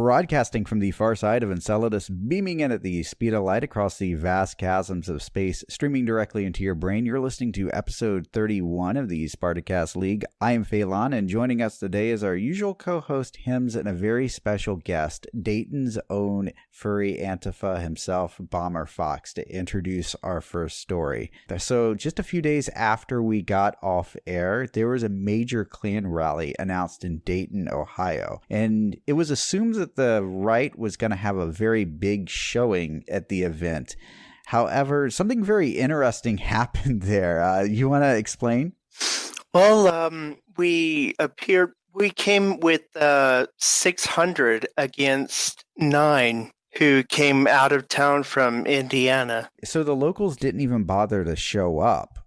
Broadcasting from the far side of Enceladus, beaming in at the speed of light across the vast chasms of space, streaming directly into your brain, you're listening to episode 31 of the Spartacast League. I am Phelan, and joining us today is our usual co-host, Hims, and a very special guest, Dayton's own furry antifa himself, Bomber Fox, to introduce our first story. So just a few days after we got off air, there was a major Klan rally announced in Dayton, Ohio, and it was assumed that the right was going to have a very big showing at the event. However, something very interesting happened there. You want to explain? Well, we came with 600 against 9 who came out of town from Indiana. So the locals didn't even bother to show up,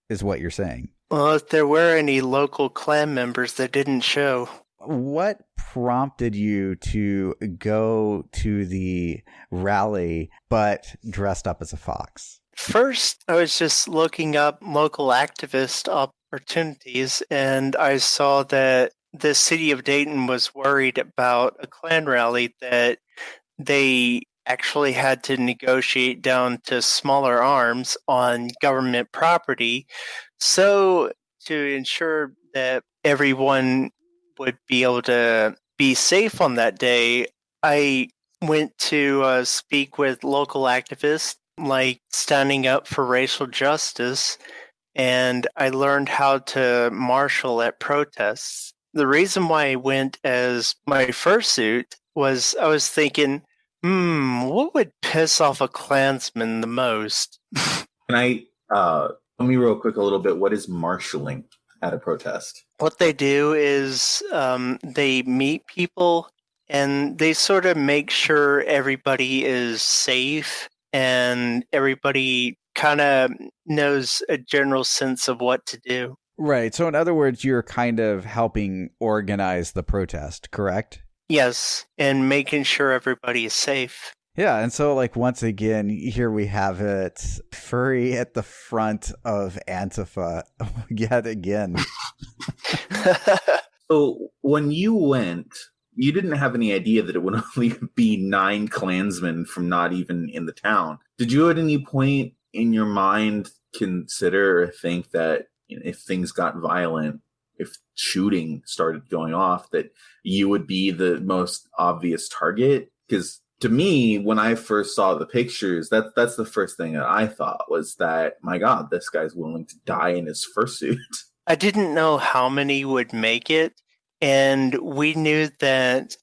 is what you're saying? Well, if there were any local Klan members that didn't show. What prompted you to go to the rally but dressed up as a fox? First, I was just looking up local activist opportunities, and I saw that the city of Dayton was worried about a Klan rally that they actually had to negotiate down to smaller arms on government property. So to ensure that everyone would be able to be safe on that day, I went to speak with local activists, like standing up for racial justice, and I learned how to marshal at protests. The reason why I went as my fursuit was I was thinking, what would piss off a Klansman the most? Can I, tell me real quick a little bit, what is marshalling at a protest? What they do is they meet people and they sort of make sure everybody is safe and everybody kind of knows a general sense of what to do. Right. So in other words, you're kind of helping organize the protest, correct? Yes, and making sure everybody is safe. Yeah, and so once again, here we have it, furry at the front of Antifa yet again. So when you went, you didn't have any idea that it would only be 9 Klansmen from not even in the town. Did you at any point in your mind consider or think that if things got violent, if shooting started going off, that you would be the most obvious target? Because to me, when I first saw the pictures, that's the first thing that I thought was that, my God, this guy's willing to die in his fursuit. I didn't know how many would make it, and we knew that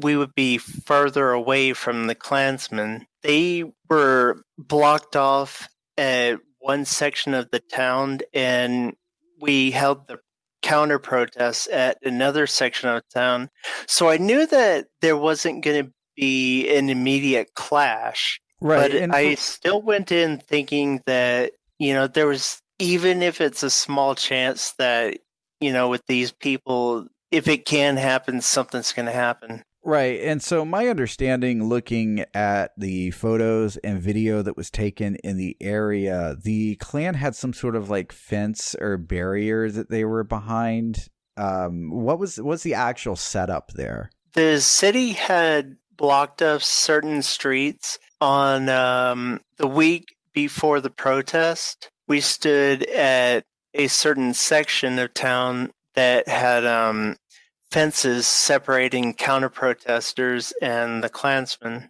we would be further away from the Klansmen. They were blocked off at one section of the town, and we held the counter protests at another section of town. So I knew that there wasn't going to be an immediate clash. Right. But I still went in thinking that, there was, even if it's a small chance that, with these people, if it can happen, something's going to happen. Right. And so my understanding, looking at the photos and video that was taken in the area, the Klan had some sort of fence or barrier that they were behind. What's the actual setup there? The city had blocked up certain streets on the week before the protest. We stood at a certain section of town that had fences separating counter-protesters and the Klansmen,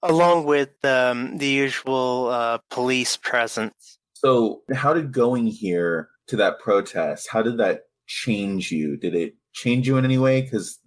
along with the usual police presence. So how did going here to that protest, how did that change you? Did it change you in any way? Because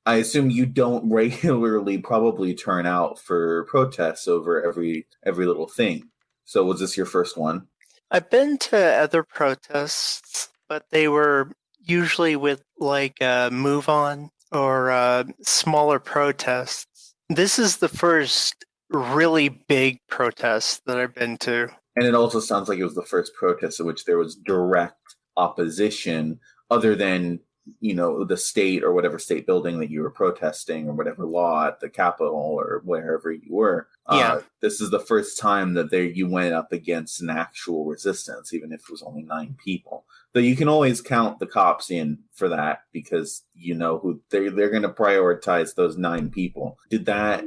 I assume you don't regularly probably turn out for protests over every little thing. So was this your first one? I've been to other protests, but they were usually with Move On or smaller protests. This is the first really big protest that I've been to. And it also sounds like it was the first protest in which there was direct opposition other than the state or whatever state building that you were protesting or whatever law at the Capitol or wherever you were. Yeah. This is the first time that you went up against an actual resistance, even if it was only 9 people. Though you can always count the cops in for that because who they're going to prioritize those 9 people. Did that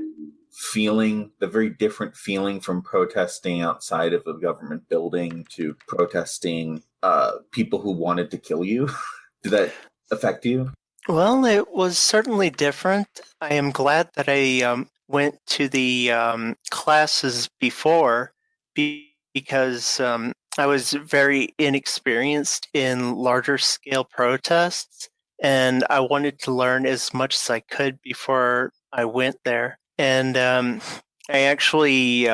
feeling, the very different feeling from protesting outside of a government building to protesting people who wanted to kill you, did that affect you? Well, it was certainly different. I am glad that I went to the classes before because I was very inexperienced in larger scale protests, and I wanted to learn as much as I could before I went there. And I actually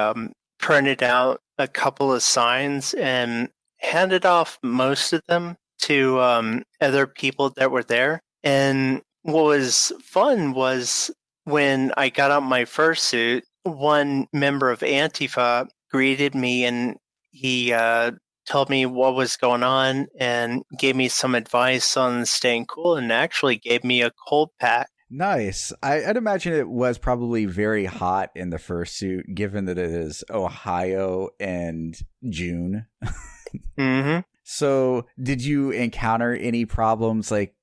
printed out a couple of signs and handed off most of them to other people that were there. And what was fun was when I got out my fursuit, one member of Antifa greeted me and he told me what was going on and gave me some advice on staying cool and actually gave me a cold pack. Nice. I'd imagine it was probably very hot in the fursuit, given that it is Ohio and June. Mm-hmm. So did you encounter any problems like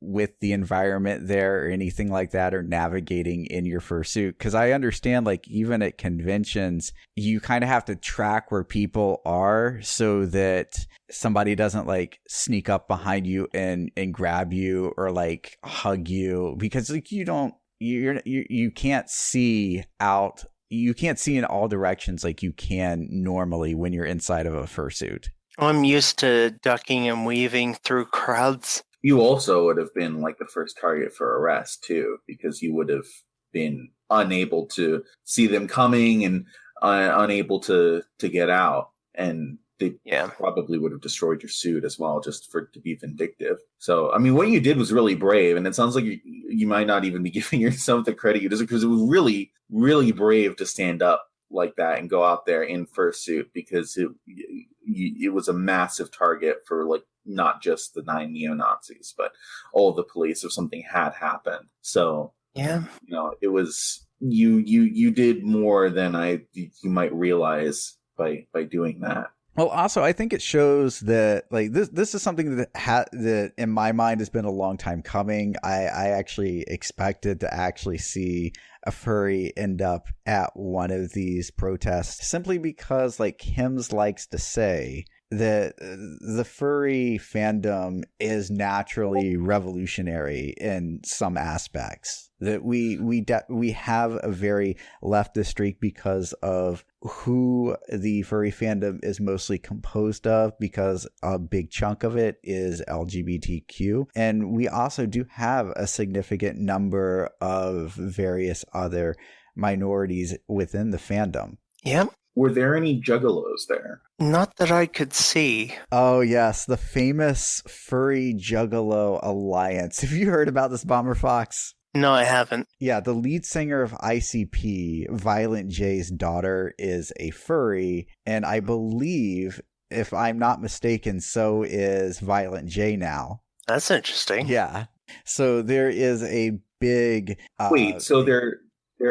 with the environment there or anything like that, or navigating in your fursuit? Because I understand, like, even at conventions, you kind of have to track where people are so that somebody doesn't like sneak up behind you and grab you or like hug you, because like you can't see out. You can't see in all directions like you can normally when you're inside of a fursuit. I'm used to ducking and weaving through crowds. You also would have been like the first target for arrest too, because you would have been unable to see them coming and unable to get out, and they probably would have destroyed your suit as well, just to be vindictive. So, I mean, what you did was really brave, and it sounds like you might not even be giving yourself the credit you deserve, because it was really, really brave to stand up like that and go out there in fursuit, because it was a massive target for like not just the 9 neo-Nazis, but all of the police if something had happened. So it was you did more than you might realize by doing that. Well, also, I think it shows that like this is something that in my mind has been a long time coming. I actually expected to actually see a furry end up at one of these protests, simply because, like Hims likes to say, that the furry fandom is naturally revolutionary in some aspects. That we have a very leftist streak because of who the furry fandom is mostly composed of, because a big chunk of it is LGBTQ. And we also do have a significant number of various other minorities within the fandom. Yep. Were there any juggalos there? Not that I could see. Oh, yes. The famous Furry Juggalo Alliance. Have you heard about this, Bomber Fox? No, I haven't. Yeah, the lead singer of ICP, Violent J's daughter, is a furry, and I believe, if I'm not mistaken, so is Violent J now. That's interesting. Yeah. So there is a big... Wait, so they're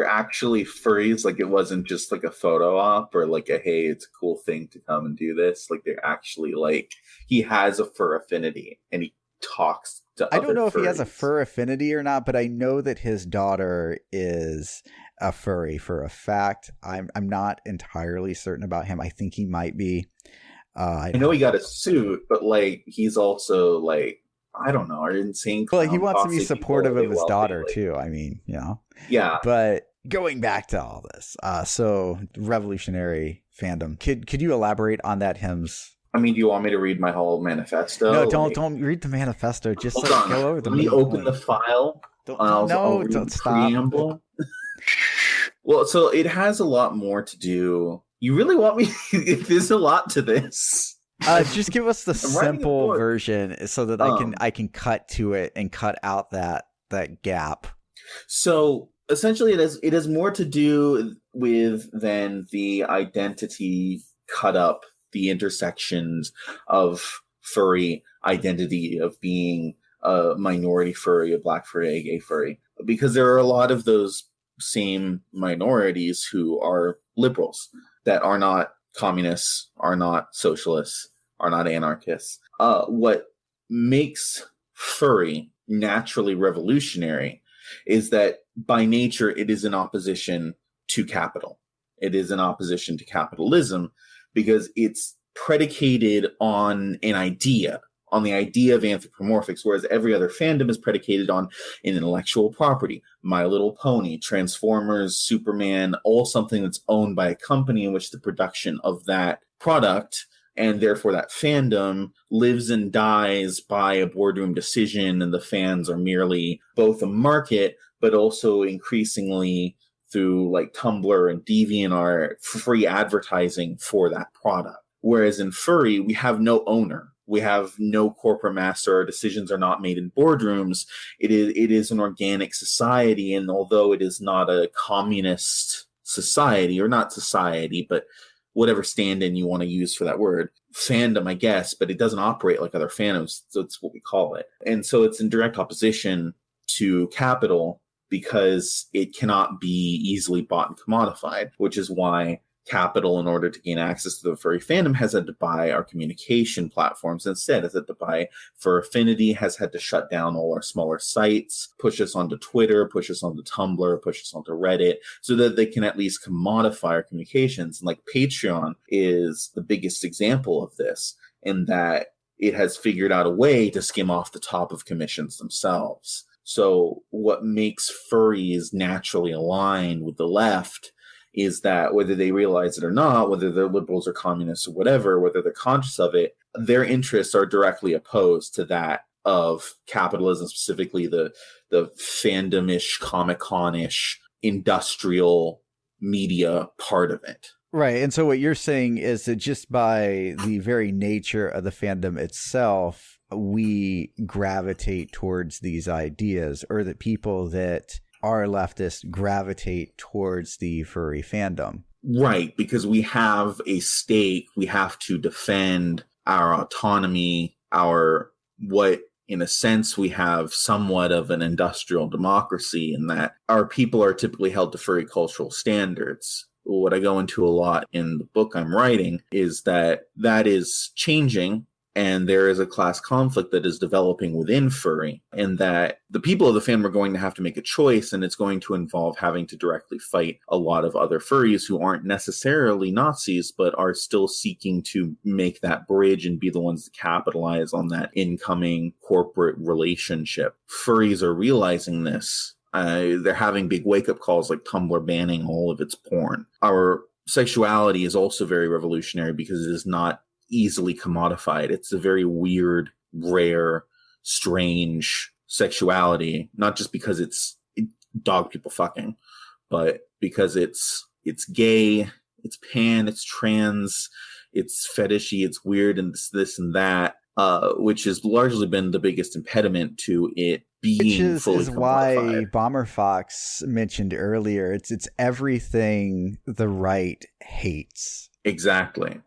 actually furries? Like, it wasn't just like a photo op or like a, hey, it's a cool thing to come and do this? Like, they're actually like, he has a fur affinity and he talks to I don't know if furries. he has a fur affinity or not, but I know that his daughter is a furry for a fact. I'm not entirely certain about him. I think he might be. I know he got a suit, but like, he's also like, I don't know, are insane. Well, he wants to be supportive of his daughter too. I mean, you know. Yeah. But going back to all this, so revolutionary fandom. Could you elaborate on that, Hims? I mean, do you want me to read my whole manifesto? No, don't read the manifesto. Just go over the. Let me open the file. Don't stop. Preamble. Well, so it has a lot more to do. You really want me? There's a lot to this. Just give us the simple version so that I can cut to it and cut out that gap. So essentially, it has more to do with than the identity cut up, the intersections of furry identity, of being a minority furry, a black furry, a gay furry, because there are a lot of those same minorities who are liberals that are not communists, are not socialists, are not anarchists. What makes furry naturally revolutionary is that by nature it is in opposition to capital. It is in opposition to capitalism because it's predicated on an idea, on the idea of anthropomorphics, whereas every other fandom is predicated on an intellectual property. My Little Pony, Transformers, Superman, all something that's owned by a company in which the production of that product and therefore that fandom lives and dies by a boardroom decision, and the fans are merely both a market, but also increasingly through like Tumblr and DeviantArt, free advertising for that product. Whereas in furry, we have no owner. We have no corporate master. Our decisions are not made in boardrooms. It is an organic society, and although it is not a communist society, or not society, but whatever stand-in you want to use for that word, fandom, I guess, but it doesn't operate like other fandoms. So that's what we call it. And so it's in direct opposition to capital because it cannot be easily bought and commodified, which is why capital, in order to gain access to the furry fandom, has had to buy our communication platforms instead, has had to buy Fur Affinity, has had to shut down all our smaller sites, push us onto Twitter, push us onto Tumblr, push us onto Reddit, so that they can at least commodify our communications. And like Patreon is the biggest example of this, in that it has figured out a way to skim off the top of commissions themselves. So what makes furries naturally aligned with the left is that whether they realize it or not, whether they're liberals or communists or whatever, whether they're conscious of it, their interests are directly opposed to that of capitalism, specifically the fandom-ish, Comic-Con-ish, industrial media part of it. Right. And so what you're saying is that just by the very nature of the fandom itself, we gravitate towards these ideas, or that people that are leftists gravitate towards the furry fandom. Right, because we have a stake, we have to defend our autonomy, what in a sense we have somewhat of an industrial democracy, in that our people are typically held to furry cultural standards. What I go into a lot in the book I'm writing is that is changing, and there is a class conflict that is developing within furry, and that the people of the fandom are going to have to make a choice, and it's going to involve having to directly fight a lot of other furries who aren't necessarily Nazis, but are still seeking to make that bridge and be the ones to capitalize on that incoming corporate relationship. Furries are realizing this. They're having big wake-up calls, like Tumblr banning all of its porn. Our sexuality is also very revolutionary because it is not easily commodified. It's a very weird, rare, strange sexuality, not just because it's dog people fucking, but because it's gay, it's pan, it's trans, it's fetishy, it's weird, and this and that, which has largely been the biggest impediment to it being fully commodified. Which is why Bomber Fox mentioned earlier, it's everything the right hates. Exactly.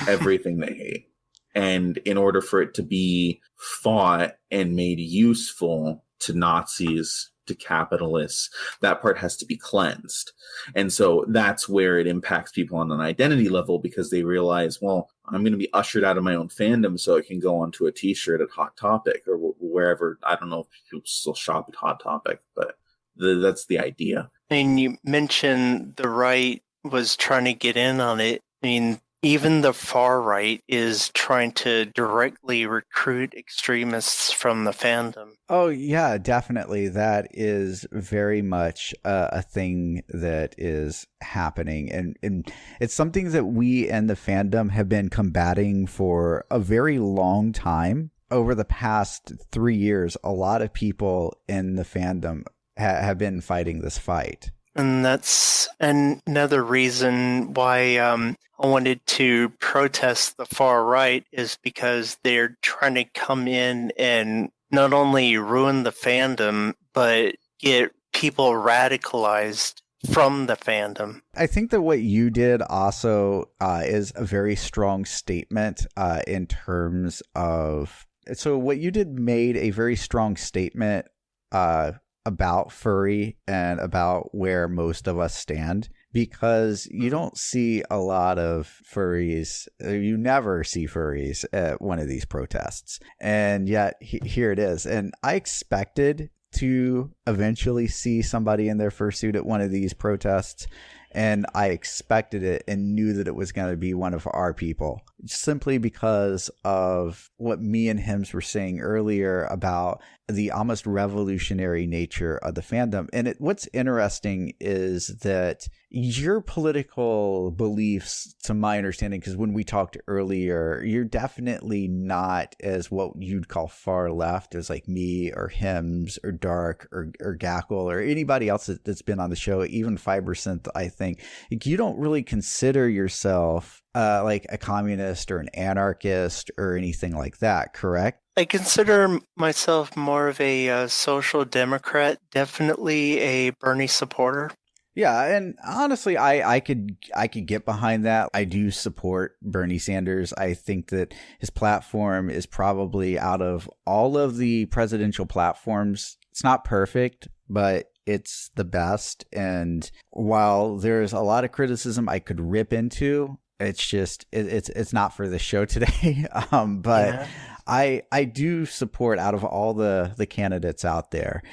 Everything they hate. And in order for it to be fought and made useful to Nazis, to capitalists, that part has to be cleansed. And so that's where it impacts people on an identity level, because they realize, well, I'm going to be ushered out of my own fandom so it can go onto a t-shirt at Hot Topic or wherever. I don't know if people still shop at Hot Topic, but that's the idea. And you mentioned the right was trying to get in on it. I mean, even the far right is trying to directly recruit extremists from the fandom. Oh, yeah, definitely. That is very much a thing that is happening. And it's something that we and the fandom have been combating for a very long time. Over the past 3 years, a lot of people in the fandom have been fighting this fight. And that's another reason why I wanted to protest the far right, is because they're trying to come in and not only ruin the fandom, but get people radicalized from the fandom. I think that what you did also is a very strong statement in terms of So what you did made a very strong statement about furry and about where most of us stand, because you don't see a lot of furries. You never see furries at one of these protests. And yet here it is. And I expected to eventually see somebody in their fursuit at one of these protests. And I expected it and knew that it was going to be one of our people, simply because of what me and Hims were saying earlier about the almost revolutionary nature of the fandom. And what's interesting is that your political beliefs, to my understanding, because when we talked earlier, you're definitely not as what you'd call far left as like me or Hims or Dark or Gackle or anybody else that's been on the show, even Fibersynth. I think you don't really consider yourself like a communist or an anarchist or anything like that, correct? I consider myself more of a social democrat, definitely a Bernie supporter. Yeah, and honestly, I could get behind that. I do support Bernie Sanders. I think that his platform is probably, out of all of the presidential platforms, it's not perfect, but it's the best. And while there's a lot of criticism I could rip into, it's just it's not for the show today. But yeah. I do support, out of all the candidates out there,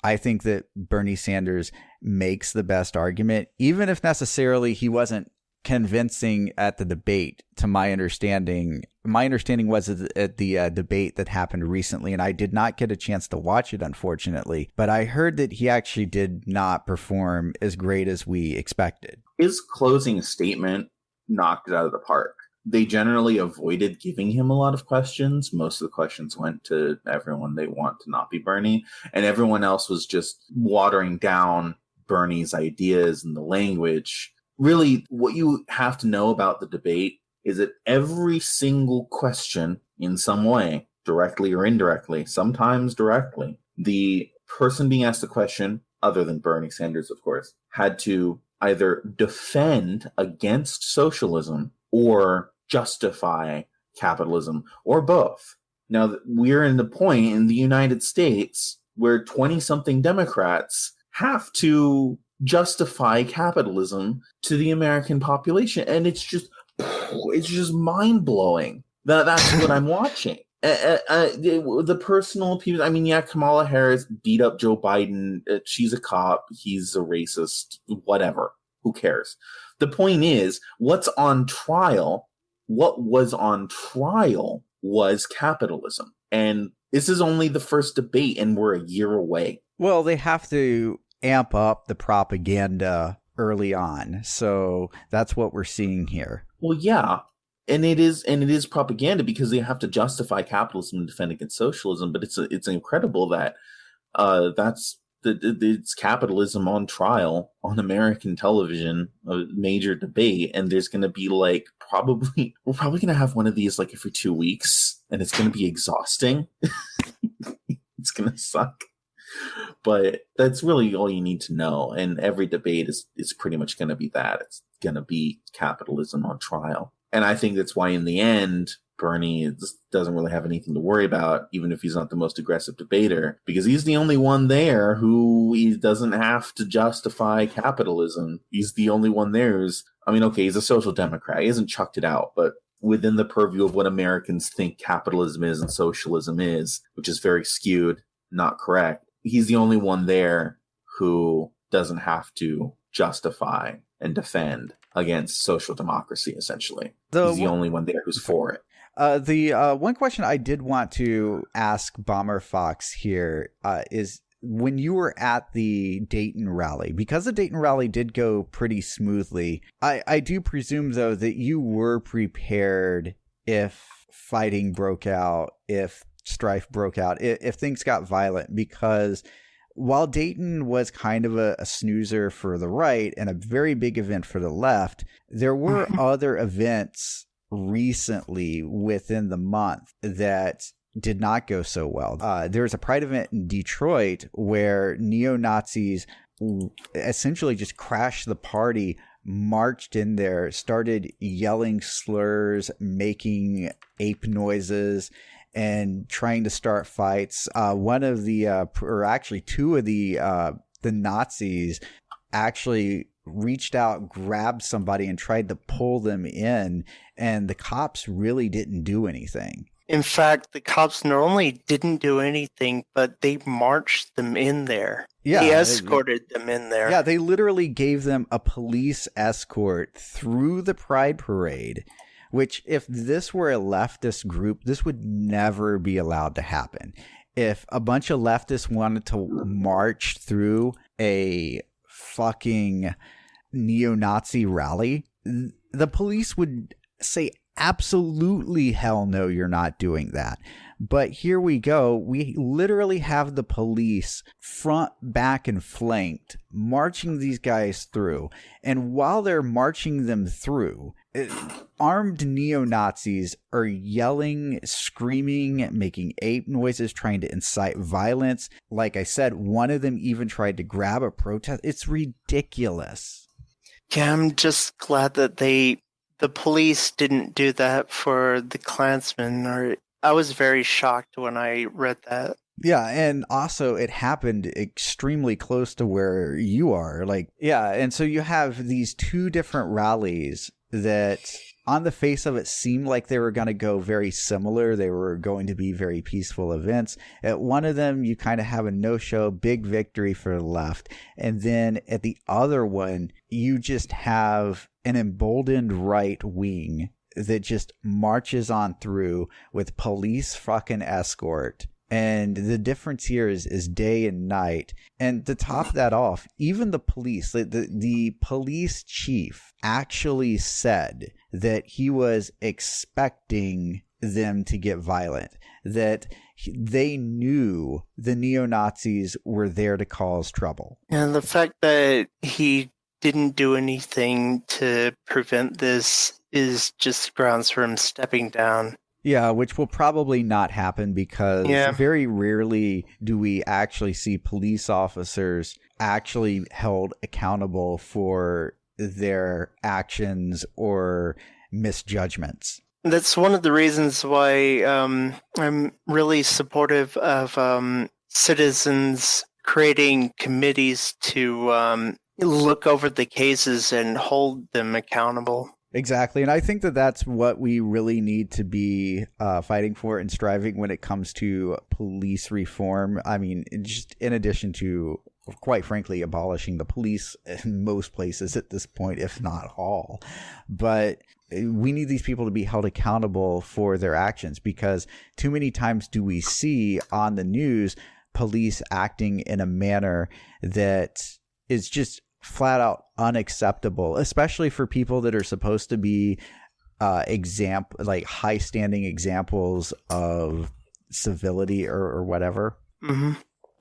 I think that Bernie Sanders makes the best argument, even if necessarily he wasn't convincing at the debate. To my understanding was at the debate that happened recently, and I did not get a chance to watch it, unfortunately, but I heard that he actually did not perform as great as we expected. His closing statement knocked it out of the park. They generally avoided giving him a lot of questions. Most of the questions went to everyone they want to not be Bernie, and everyone else was just watering down Bernie's ideas and the language. Really, what you have to know about the debate is that every single question, in some way, directly or indirectly, sometimes directly, the person being asked the question, other than Bernie Sanders, of course, had to either defend against socialism or justify capitalism, or both. Now, we're in the point in the United States where 20-something Democrats have to justify capitalism to the American population, and it's just mind-blowing. That's what I'm watching. The personal people, I mean, yeah, Kamala Harris beat up Joe Biden. She's a cop. He's a racist. Whatever. Who cares? The point is, what was on trial was capitalism. And this is only the first debate, and we're a year away. Well, they have to amp up the propaganda early on. So that's what we're seeing here. Well, yeah. And it is propaganda, because they have to justify capitalism and defend against socialism. But it's incredible that it's capitalism on trial on American television, a major debate, and there's going to be we're probably going to have one of these like every 2 weeks, and it's going to be exhausting. It's going to suck. But that's really all you need to know. And every debate is pretty much going to be that. It's going to be capitalism on trial. And I think that's why, in the end, Bernie doesn't really have anything to worry about, even if he's not the most aggressive debater, because he's the only one there who he doesn't have to justify capitalism. He's the only one there who's, he's a social democrat. He hasn't chucked it out, but within the purview of what Americans think capitalism is and socialism is, which is very skewed, not correct, he's the only one there who doesn't have to justify and defend against social democracy, essentially. He's the only one there who's for it. The one question I did want to ask Bomber Fox here is, when you were at the Dayton rally, because the Dayton rally did go pretty smoothly, I do presume, though, that you were prepared if fighting broke out, if strife broke out, if things got violent, because while Dayton was kind of a snoozer for the right and a very big event for the left, there were other events recently within the month that did not go so well. There was a pride event in Detroit where neo-Nazis essentially just crashed the party, marched in there, started yelling slurs, making ape noises, and trying to start fights. One of the, or actually two of the Nazis actually reached out, grabbed somebody, and tried to pull them in, and the cops really didn't do anything. In fact, the cops not only didn't do anything, but they marched them in there. Yeah, they escorted them in there. Yeah, they literally gave them a police escort through the Pride Parade, which if this were a leftist group, this would never be allowed to happen. If a bunch of leftists wanted to march through a fucking neo-Nazi rally, the police would say, absolutely hell no, you're not doing that. But here we go. We literally have the police front, back, and flanked marching these guys through. And while they're marching them through, armed neo-Nazis are yelling, screaming, making ape noises, trying to incite violence. Like I said, one of them even tried to grab a protest. It's ridiculous. Yeah, I'm just glad that the police didn't do that for the Klansmen. I was very shocked when I read that. Yeah, and also it happened extremely close to where you are. And so you have these two different rallies that on the face of it seemed like they were going to go very similar. They were going to be very peaceful events. At one of them, you kind of have a no-show, big victory for the left. And then at the other one, you just have an emboldened right wing that just marches on through with police fucking escort. And the difference here is day and night. And to top that off, even the police, the police chief actually said that he was expecting them to get violent, that they knew the neo-Nazis were there to cause trouble. And the fact that he didn't do anything to prevent this is just grounds for him stepping down. Yeah, which will probably not happen because very rarely do we actually see police officers actually held accountable for their actions or misjudgments. That's one of the reasons why I'm really supportive of citizens creating committees to look over the cases and hold them accountable. Exactly. And I think that that's what we really need to be fighting for and striving when it comes to police reform. I mean, just in addition to, quite frankly, abolishing the police in most places at this point, if not all. But we need these people to be held accountable for their actions, because too many times do we see on the news police acting in a manner that is just flat out unacceptable, especially for people that are supposed to be high standing examples of civility or whatever. Mm-hmm.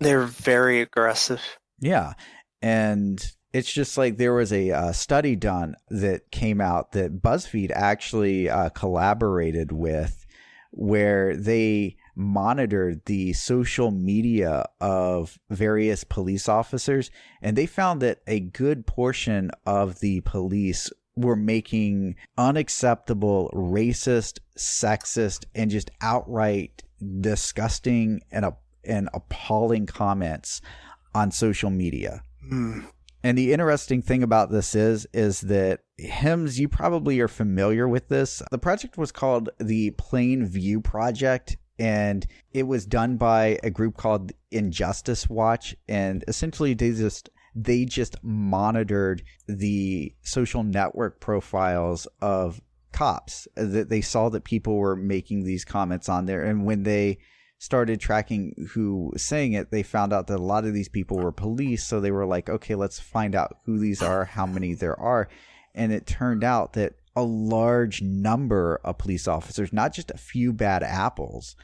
They're very aggressive. Yeah. And it's just like there was a study done that came out that BuzzFeed actually collaborated with, where they monitored the social media of various police officers, and they found that a good portion of the police were making unacceptable, racist, sexist, and just outright disgusting and appalling comments on social media. And the interesting thing about this is that HIMS, you probably are familiar with this. The project was called the Plain View Project, and it was done by a group called Injustice Watch. And essentially they just monitored the social network profiles of cops. That they saw that people were making these comments on there, and when they started tracking who was saying it, they found out that a lot of these people were police. So they were like, okay, let's find out who these are, how many there are. And it turned out that a large number of police officers, not just a few bad apples,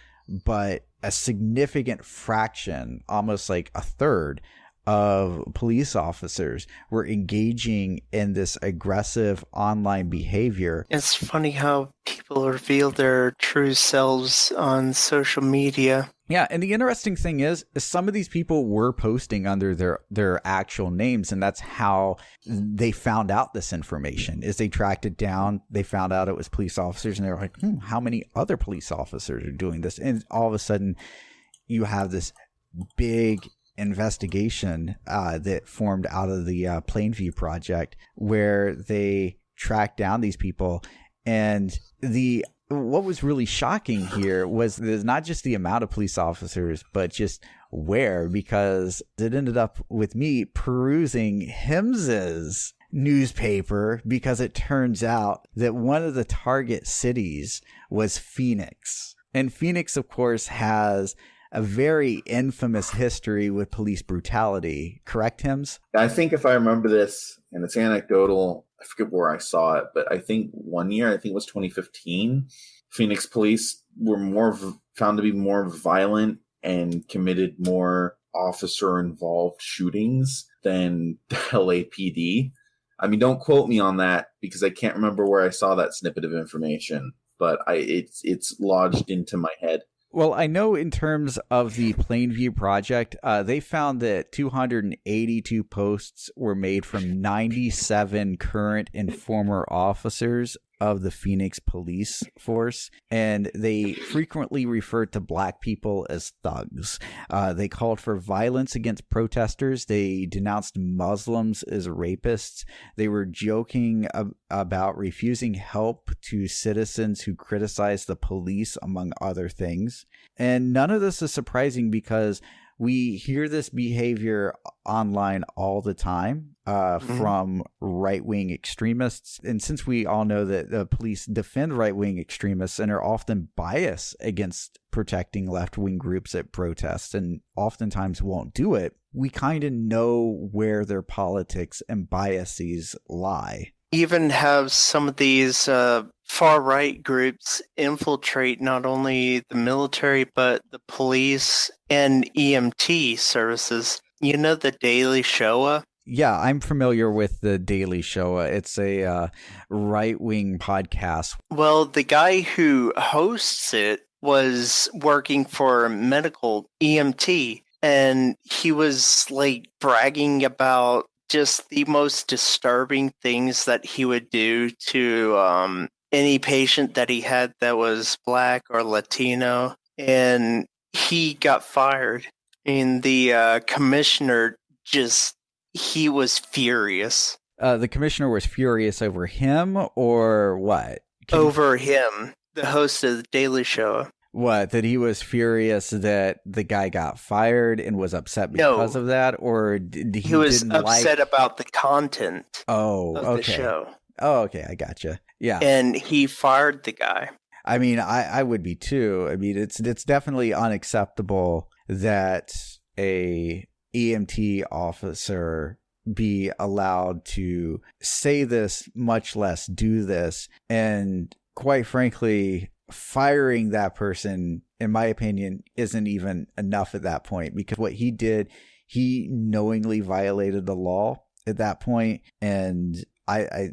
but a significant fraction, almost like a third of police officers were engaging in this aggressive online behavior. It's funny how people reveal their true selves on social media. Yeah, and the interesting thing is some of these people were posting under their actual names, and that's how they found out this information. Is they tracked it down, they found out it was police officers, and they were like, how many other police officers are doing this? And all of a sudden, you have this big investigation that formed out of the Plainview Project, where they tracked down these people. And what was really shocking here was there's not just the amount of police officers, but just where, because it ended up with me perusing Hims's newspaper, because it turns out that one of the target cities was Phoenix. And Phoenix, of course, has a very infamous history with police brutality. Correct, Hims? I think if I remember this, and it's anecdotal, I forget where I saw it, but I think one year, I think it was 2015, Phoenix police were found to be more violent and committed more officer-involved shootings than the LAPD. I mean, don't quote me on that because I can't remember where I saw that snippet of information, but it's lodged into my head. Well, I know in terms of the Plainview Project, they found that 282 posts were made from 97 current and former officers of the Phoenix police force, and they frequently referred to black people as thugs. They called for violence against protesters. They denounced Muslims as rapists. They were joking about refusing help to citizens who criticized the police, among other things. And none of this is surprising because we hear this behavior online all the time from right-wing extremists. And since we all know that the police defend right-wing extremists and are often biased against protecting left-wing groups at protests and oftentimes won't do it, we kind of know where their politics and biases lie. Even have some of these far-right groups infiltrate not only the military, but the police and EMT services. You know the Daily Shoah? Yeah, I'm familiar with the Daily Shoah. It's a right-wing podcast. Well, the guy who hosts it was working for medical EMT, and he was like bragging about just the most disturbing things that he would do to any patient that he had that was black or Latino, and he got fired. And the commissioner he was furious. The commissioner was furious over him, or what? Over him, the host of the Daily Show. What, that he was furious that the guy got fired and was upset because of that? Or he was upset about the content of the show. Oh, okay, I gotcha. Yeah. And he fired the guy. I mean, I would be too. I mean, it's definitely unacceptable that a EMT officer be allowed to say this, much less do this. And quite frankly, firing that person, in my opinion, isn't even enough at that point, because what he did, he knowingly violated the law at that point. And I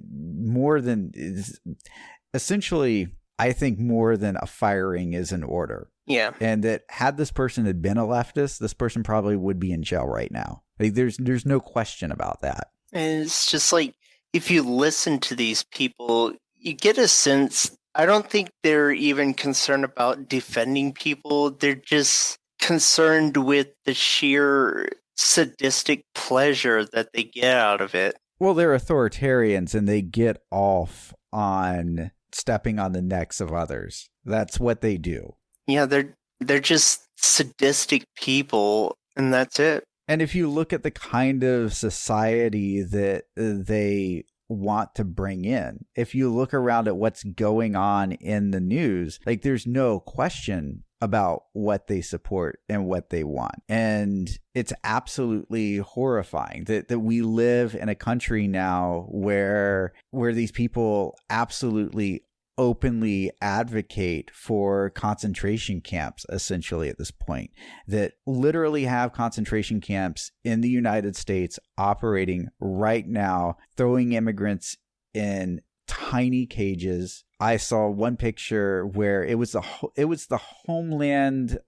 think more than a firing is an order. Yeah. And that had this person had been a leftist, this person probably would be in jail right now. Like, there's no question about that. And it's just like, if you listen to these people, you get a sense, I don't think they're even concerned about defending people. They're just concerned with the sheer sadistic pleasure that they get out of it. Well, they're authoritarians and they get off on stepping on the necks of others. That's what they do. Yeah, they're just sadistic people, and that's it. And if you look at the kind of society that they want to bring in, if you look around at what's going on in the news, like, there's no question about what they support and what they want. And it's absolutely horrifying that we live in a country now where these people absolutely openly advocate for concentration camps, essentially, at this point, that literally have concentration camps in the United States operating right now, throwing immigrants in tiny cages. I saw one picture where it was the Homeland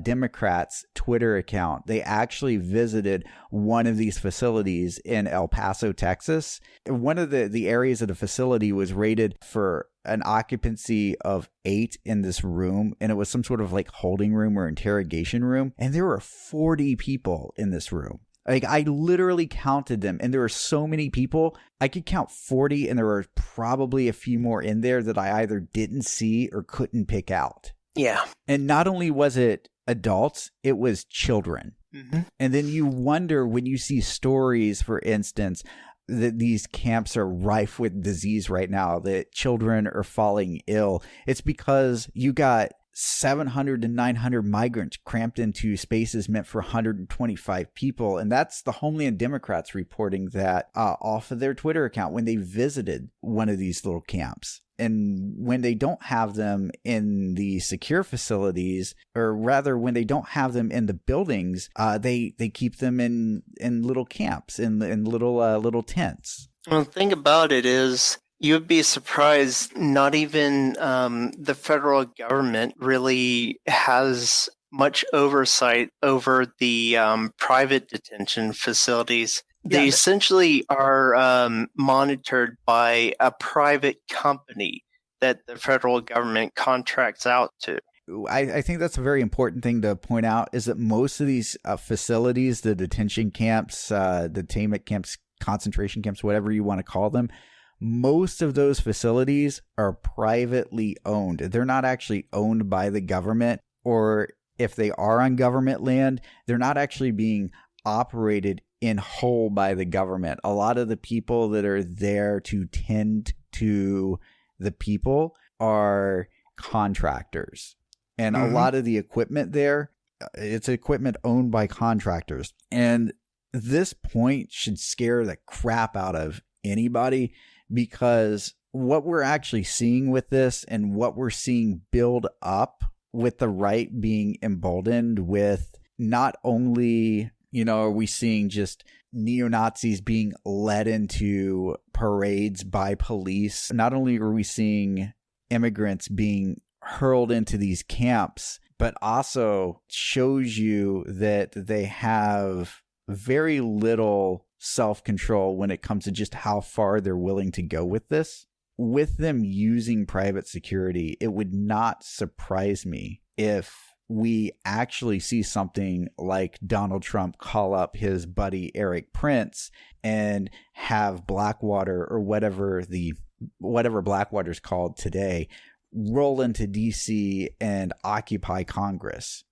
Democrats Twitter account. They actually visited one of these facilities in El Paso, Texas. One of the areas of the facility was rated for an occupancy of 8 in this room, and it was some sort of like holding room or interrogation room, and there were 40 people in this room. Like, I literally counted them, and there were so many people. I could count 40, and there were probably a few more in there that I either didn't see or couldn't pick out. Yeah. And not only was it adults, it was children. Mm-hmm. And then you wonder when you see stories, for instance, that these camps are rife with disease right now, that children are falling ill. It's because you got 700 to 900 migrants cramped into spaces meant for 125 people. And that's the Homeland Democrats reporting that off of their Twitter account when they visited one of these little camps. And when they don't have them in the secure facilities, or rather when they don't have them in the buildings, they keep them in little camps, in little tents. Well, the thing about it is, you'd be surprised, not even the federal government really has much oversight over the private detention facilities. They essentially are monitored by a private company that the federal government contracts out to. I think that's a very important thing to point out, is that most of these facilities, the detention camps, detainment camps, concentration camps, whatever you want to call them, most of those facilities are privately owned. They're not actually owned by the government, or if they are on government land, they're not actually being operated in whole by the government. A lot of the people that are there to tend to the people are contractors. And a lot of the equipment there, it's equipment owned by contractors. And this point should scare the crap out of anybody, because what we're actually seeing with this, and what we're seeing build up with the right being emboldened with, not only, are we seeing just neo-Nazis being led into parades by police, not only are we seeing immigrants being hurled into these camps, but also shows you that they have very little self-control when it comes to just how far they're willing to go with this. With them using private security, it would not surprise me if we actually see something like Donald Trump call up his buddy Eric Prince and have Blackwater, or whatever Blackwater's called today, roll into DC and occupy Congress.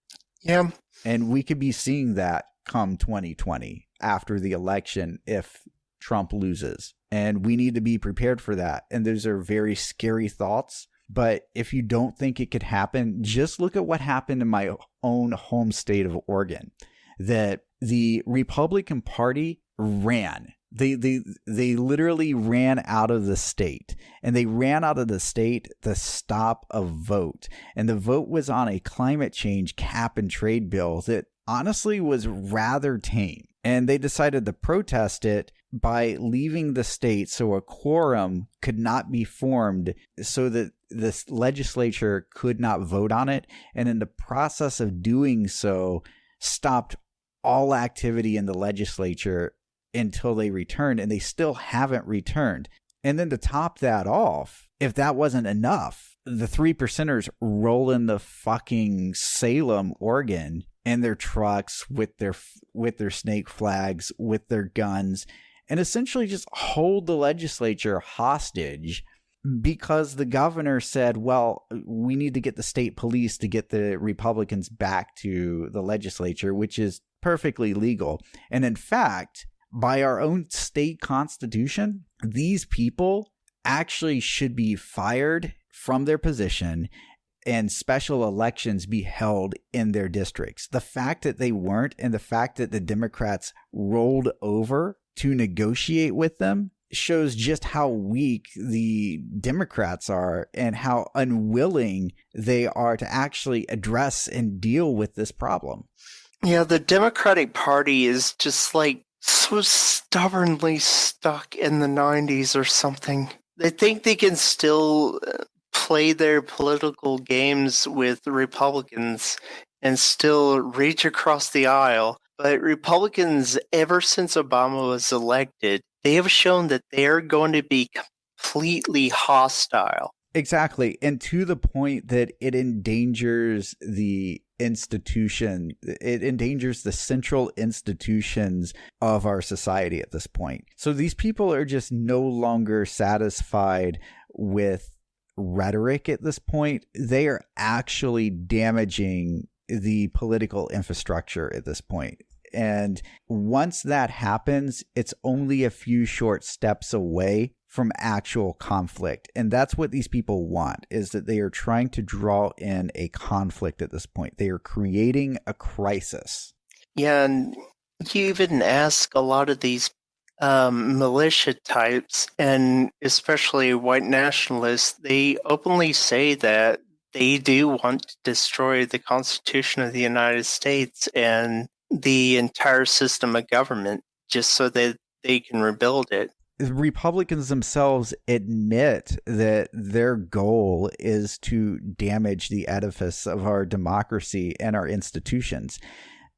Yeah. And we could be seeing that come 2020 after the election if Trump loses. And we need to be prepared for that. And those are very scary thoughts. But if you don't think it could happen, just look at what happened in my own home state of Oregon. That the Republican Party ran. They literally ran out of the state. And they ran out of the state to stop a vote. And the vote was on a climate change cap and trade bill that honestly was rather tame. And they decided to protest it by leaving the state so a quorum could not be formed, so that the legislature could not vote on it. And in the process of doing so, stopped all activity in the legislature until they returned, and they still haven't returned. And then to top that off, if that wasn't enough, the 3%ers roll into fucking Salem, Oregon, in their trucks with their snake flags, with their guns, and essentially just hold the legislature hostage because the governor said, well, we need to get the state police to get the Republicans back to the legislature, which is perfectly legal. And in fact, by our own state constitution, these people actually should be fired from their position and special elections be held in their districts. The fact that they weren't, and the fact that the Democrats rolled over to negotiate with them, shows just how weak the Democrats are and how unwilling they are to actually address and deal with this problem. Yeah, the Democratic Party is just like so stubbornly stuck in the 90s or something. They think they can still play their political games with the Republicans and still reach across the aisle. But Republicans, ever since Obama was elected, they have shown that they are going to be completely hostile. Exactly. And to the point that it endangers the institution, it endangers the central institutions of our society at this point. So these people are just no longer satisfied with rhetoric at this point. They are actually damaging the political infrastructure at this point. And once that happens, it's only a few short steps away from actual conflict. And that's what these people want, is that they are trying to draw in a conflict at this point. They are creating a crisis. Yeah, and you even ask a lot of these militia types, and especially white nationalists, they openly say that they do want to destroy the Constitution of the United States and the entire system of government just so that they can rebuild it. Republicans themselves admit that their goal is to damage the edifice of our democracy and our institutions.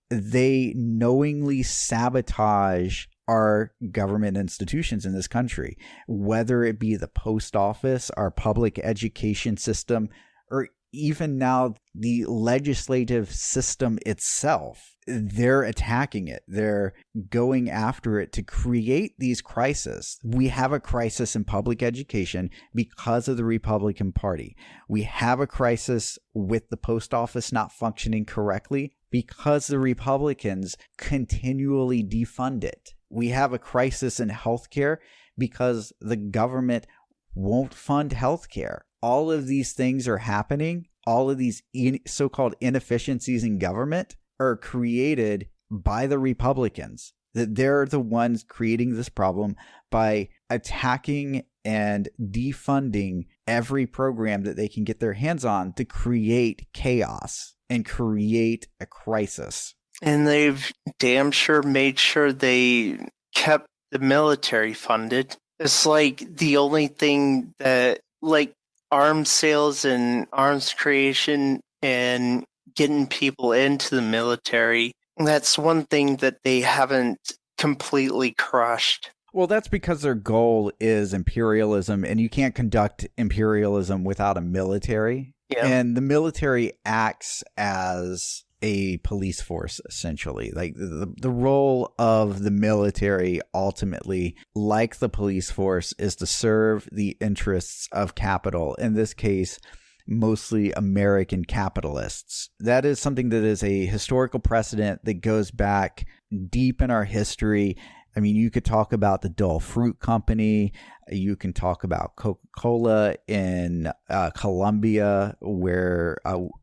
They knowingly sabotage our government institutions in this country, whether it be the post office, our public education system, or even now the legislative system itself. They're attacking it. They're going after it to create these crises. We have a crisis in public education because of the Republican Party. We have a crisis with the post office not functioning correctly because the Republicans continually defund it. We have a crisis in healthcare because the government won't fund healthcare. All of these things are happening. All of these so-called inefficiencies in government are created by the Republicans. That they're the ones creating this problem by attacking and defunding every program that they can get their hands on to create chaos and create a crisis. And they've damn sure made sure they kept the military funded. It's like the only thing that, like, arms sales and arms creation and getting people into the military, that's one thing that they haven't completely crushed. Well, that's because their goal is imperialism, and you can't conduct imperialism without a military. Yeah. And the military acts as a police force, essentially. Like the role of the military ultimately, like the police force, is to serve the interests of capital. In this case, mostly American capitalists. That is something that is a historical precedent that goes back deep in our history. I mean, you could talk about the Dole Fruit Company. You can talk about Coca-Cola in Colombia, where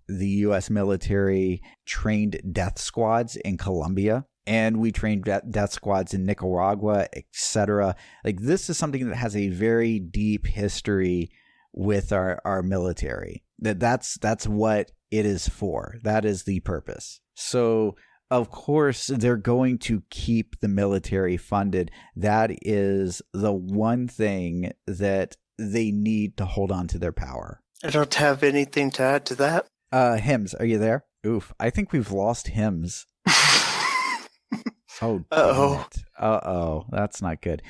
the U.S. military trained death squads in Colombia. And we trained death squads in Nicaragua, etc. Like, this is something that has a very deep history with our military. That's what it is for. That is the purpose. So, of course, they're going to keep the military funded. That is the one thing that they need to hold on to their power. I don't have anything to add to that. Hims, are you there? Oof, I think we've lost Hims. Oh, Uh-oh. Uh-oh, that's not good.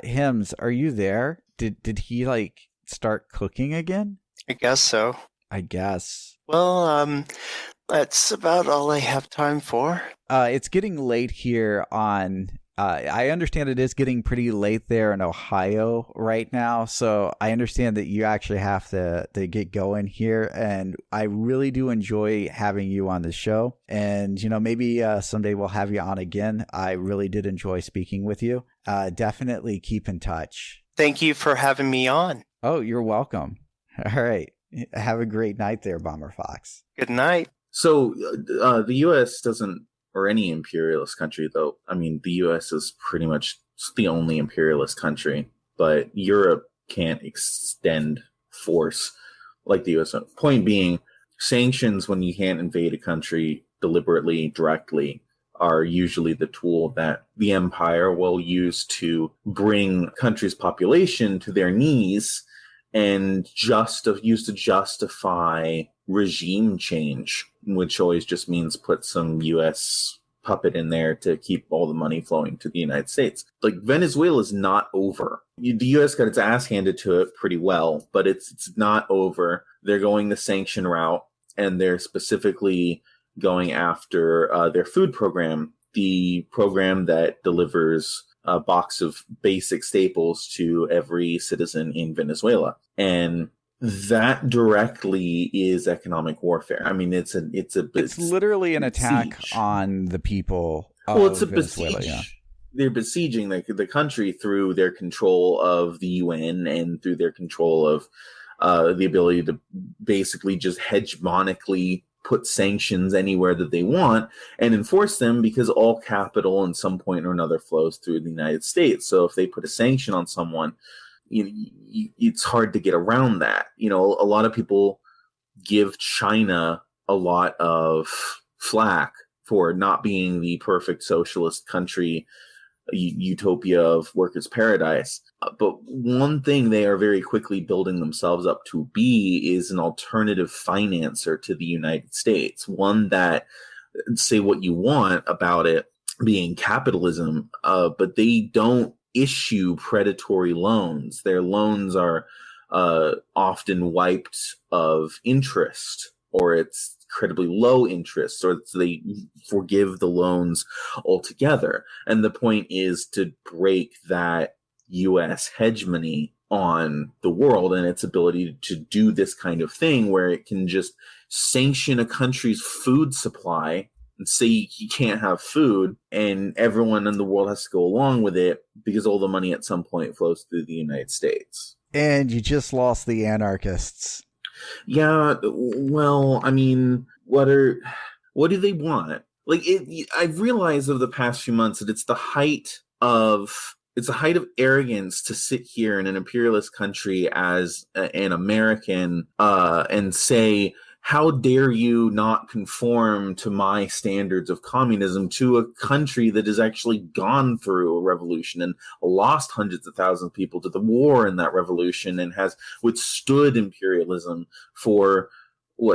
Hims, are you there? Did he, like, start cooking again? I guess so. I guess. Well, that's about all I have time for. It's getting late here on... I understand it is getting pretty late there in Ohio right now, so I understand that you actually have to get going here, and I really do enjoy having you on the show, and, you know, maybe someday we'll have you on again. I really did enjoy speaking with you. Definitely keep in touch. Thank you for having me on. Oh, you're welcome. All right. Have a great night there, Bomber Fox. Good night. So the U.S. doesn't, or any imperialist country, though, I mean, the U.S. is pretty much the only imperialist country. but Europe can't extend force like the U.S. Point being, sanctions, when you can't invade a country deliberately, directly, are usually the tool that the empire will use to bring a country's population to their knees and use to justify regime change, which always just means put some U.S. puppet in there to keep all the money flowing to the United States. Like, Venezuela is not over. The U.S. got its ass handed to it pretty well, but it's not over. They're going the sanction route, and they're specifically going after their food program, the program that delivers a box of basic staples to every citizen in Venezuela. And that directly is economic warfare. I mean, it's literally an attack on the people of well, it's a Venezuela. besiege. Yeah. They're besieging the country through their control of the UN and through their control of the ability to basically just hegemonically put sanctions anywhere that they want and enforce them, because all capital at some point or another flows through the United States. So if they put a sanction on someone, it's hard to get around that. A lot of people give China a lot of flack for not being the perfect socialist country, utopia of workers' paradise. But one thing they are very quickly building themselves up to be is an alternative financer to the United States. One that, say what you want about it being capitalism, but they don't issue predatory loans. Their loans are often wiped of interest, or it's incredibly low interest, or they forgive the loans altogether. And the point is to break that U.S. hegemony on the world and its ability to do this kind of thing where it can just sanction a country's food supply and say you can't have food, and everyone in the world has to go along with it because all the money at some point flows through the United States. And you just lost the anarchists. Yeah, well, I mean, what do they want? Like, I've realized over the past few months that it's the height of arrogance to sit here in an imperialist country as an American and say, how dare you not conform to my standards of communism, to a country that has actually gone through a revolution and lost hundreds of thousands of people to the war in that revolution and has withstood imperialism for,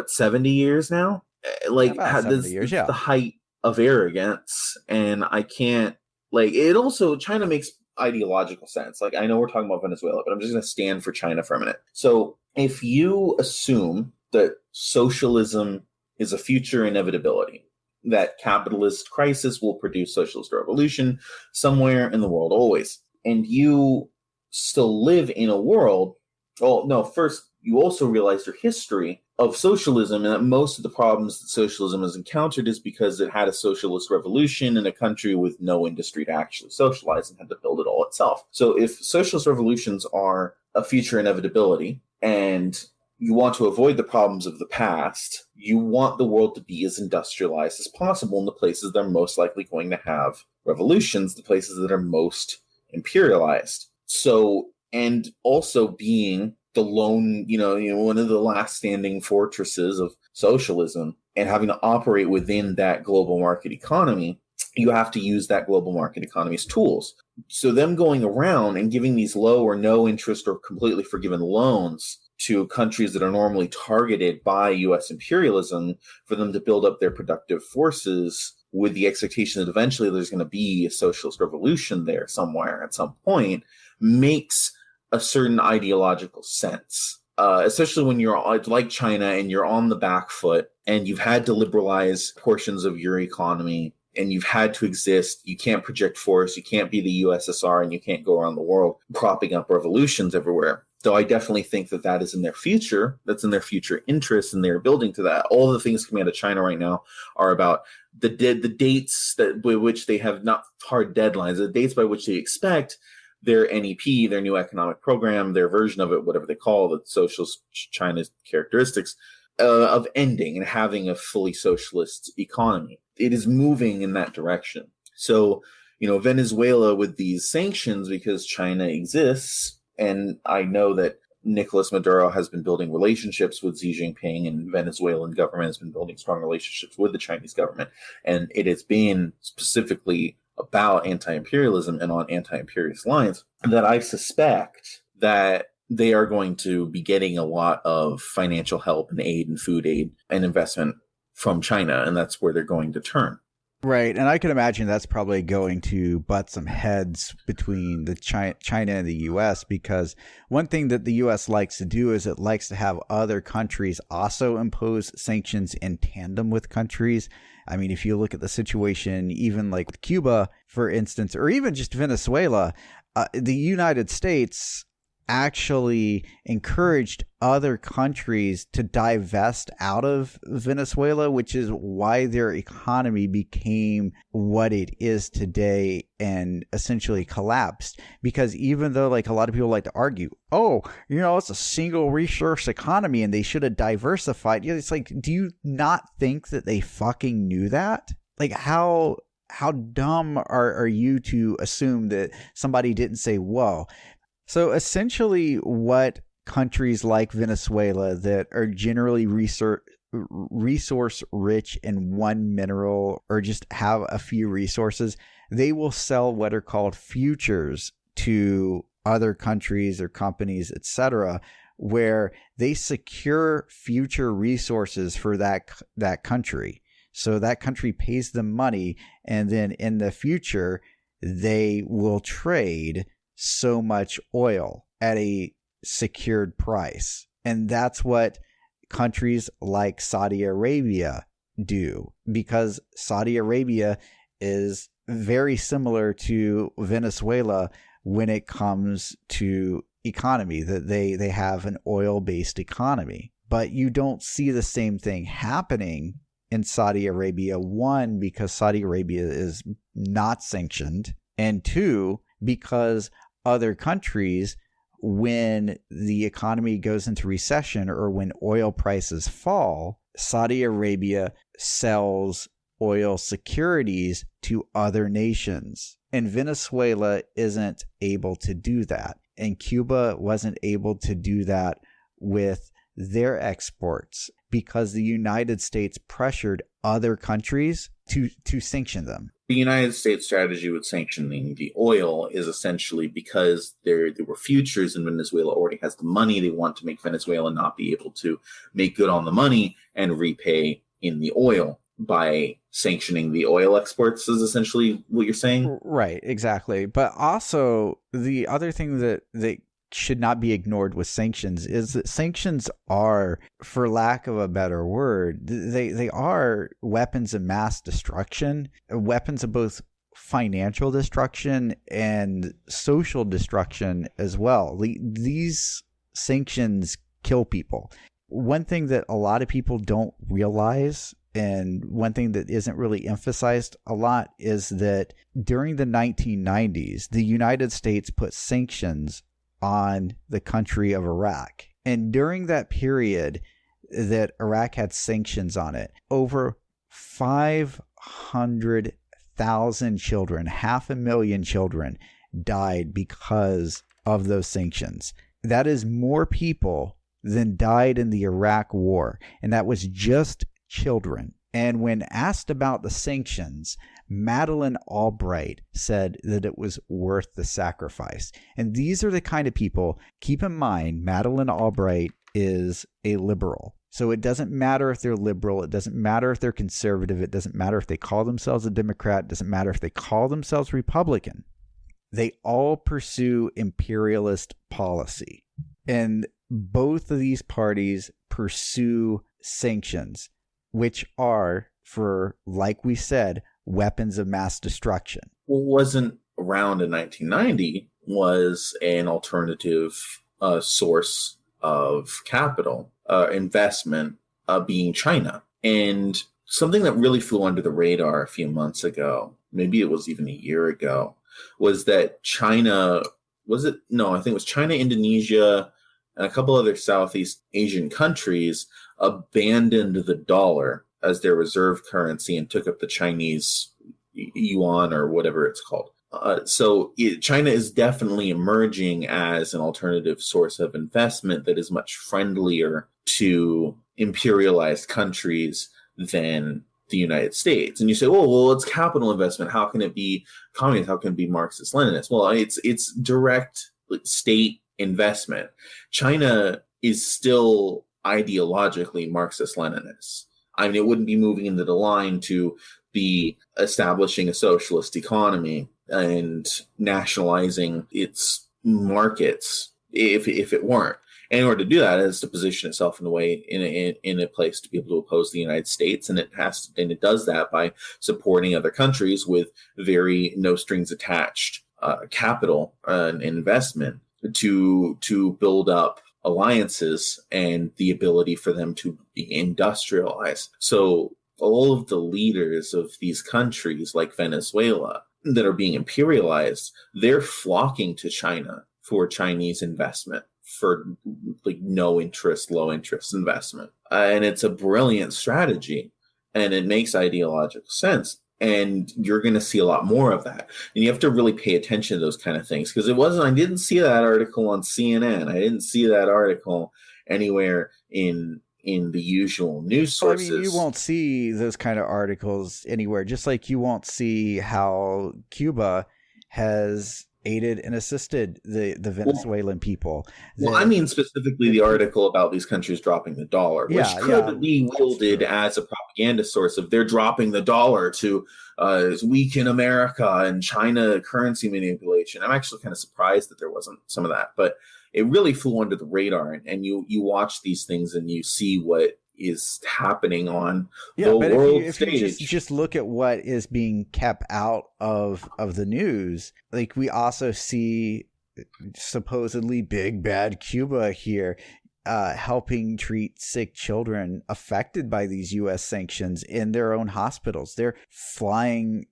70 years now? Like, about 70 years, yeah. The height of arrogance. And I can't, like, it also, China makes ideological sense. Like, I know we're talking about Venezuela, but I'm just going to stand for China for a minute. So if you assume that socialism is a future inevitability, that capitalist crisis will produce socialist revolution somewhere in the world always, and you still live in a world, well, no, first, you also realize your history of socialism, and that most of the problems that socialism has encountered is because it had a socialist revolution in a country with no industry to actually socialize and had to build it all itself. So if socialist revolutions are a future inevitability, and you want to avoid the problems of the past, you want the world to be as industrialized as possible in the places that are most likely going to have revolutions, the places that are most imperialized. So, and also being the lone, one of the last standing fortresses of socialism and having to operate within that global market economy, you have to use that global market economy's tools. So them going around and giving these low or no interest or completely forgiven loans to countries that are normally targeted by U.S. imperialism for them to build up their productive forces with the expectation that eventually there's going to be a socialist revolution there somewhere at some point makes a certain ideological sense, especially when you're like China and you're on the back foot and you've had to liberalize portions of your economy and you've had to exist. You can't project force. You can't be the USSR, and you can't go around the world propping up revolutions everywhere. So I definitely think that is in their future. That's in their future interest, and they're building to that. All the things coming out of China right now are about the dates by which they have not hard deadlines, the dates by which they expect their NEP, their new economic program, their version of it, whatever they call it, socialist China's characteristics, of ending and having a fully socialist economy. It is moving in that direction. So Venezuela with these sanctions because China exists. And I know that Nicolas Maduro has been building relationships with Xi Jinping, and Venezuelan government has been building strong relationships with the Chinese government. And it has been specifically about anti-imperialism and on anti-imperialist lines that I suspect that they are going to be getting a lot of financial help and aid and food aid and investment from China. And that's where they're going to turn. Right. And I can imagine that's probably going to butt some heads between the China and the U.S. because one thing that the U.S. likes to do is it likes to have other countries also impose sanctions in tandem with countries. I mean, if you look at the situation, even like with Cuba, for instance, or even just Venezuela, the United States actually encouraged other countries to divest out of Venezuela, which is why their economy became what it is today and essentially collapsed. Because even though like a lot of people like to argue, it's a single resource economy and they should have diversified. It's like, do you not think that they fucking knew that? Like how dumb are you to assume that somebody didn't say, whoa. So essentially what countries like Venezuela that are generally resource rich in one mineral or just have a few resources, they will sell what are called futures to other countries or companies, etc., where they secure future resources for that country. So that country pays them money, and then in the future, they will trade so much oil at a secured price. And that's what countries like Saudi Arabia do, because Saudi Arabia is very similar to Venezuela when it comes to economy, that they have an oil-based economy. But you don't see the same thing happening in Saudi Arabia. One, because Saudi Arabia is not sanctioned, and two, because other countries, when the economy goes into recession or when oil prices fall, Saudi Arabia sells oil securities to other nations. And Venezuela isn't able to do that. And Cuba wasn't able to do that with their exports because the United States pressured other countries to sanction them. The United States strategy with sanctioning the oil is essentially because there were futures and Venezuela already has the money. They want to make Venezuela not be able to make good on the money and repay in the oil by sanctioning the oil exports is essentially what you're saying? Right, exactly. But also the other thing that should not be ignored with sanctions is that sanctions are, for lack of a better word, they are weapons of mass destruction, weapons of both financial destruction and social destruction as well. These sanctions kill people. One thing that a lot of people don't realize, and one thing that isn't really emphasized a lot, is that during the 1990s, the United States put sanctions on the country of Iraq. And during that period that Iraq had sanctions on it, over 500,000 children, 500,000 children died because of those sanctions. That is more people than died in the Iraq War. And that was just children. And when asked about the sanctions, Madeleine Albright said that it was worth the sacrifice. And these are the kind of people, keep in mind, Madeleine Albright is a liberal. So it doesn't matter if they're liberal. It doesn't matter if they're conservative. It doesn't matter if they call themselves a Democrat. It doesn't matter if they call themselves Republican. They all pursue imperialist policy. And both of these parties pursue sanctions, which are, for, like we said, weapons of mass destruction. What wasn't around in 1990 was an alternative source of capital investment being China. And something that really flew under the radar a few months ago, maybe it was even a year ago, was that China, I think it was China, Indonesia, and a couple other Southeast Asian countries abandoned the dollar as their reserve currency and took up the Chinese yuan or whatever it's called. China is definitely emerging as an alternative source of investment that is much friendlier to imperialized countries than the United States. And you say, well, it's capital investment. How can it be communist? How can it be Marxist-Leninist? Well, it's direct state investment. China is still ideologically Marxist-Leninist. I mean, it wouldn't be moving into the line to be establishing a socialist economy and nationalizing its markets if it weren't. And in order to do that, it has to position itself in a way, in a place to be able to oppose the United States, and it does that by supporting other countries with very no strings attached capital and investment to build up alliances and the ability for them to be industrialized. So all of the leaders of these countries, like Venezuela, that are being imperialized, they're flocking to China for Chinese investment, for like low interest investment. And it's a brilliant strategy, and it makes ideological sense. And you're going to see a lot more of that. And you have to really pay attention to those kind of things, because I didn't see that article on CNN. I didn't see that article anywhere in the usual news sources. I mean, you won't see those kind of articles anywhere, just like you won't see how Cuba has aided and assisted the Venezuelan people. Well, I mean specifically the article about these countries dropping the dollar, which could be wielded as a propaganda source of they're dropping the dollar to weaken America and China currency manipulation. I'm actually kind of surprised that there wasn't some of that, but it really flew under the radar. And you watch these things and you see what is happening on the world if stage. You just look at what is being kept out of the news, like we also see supposedly big bad Cuba here helping treat sick children affected by these U.S. sanctions in their own hospitals. They're flying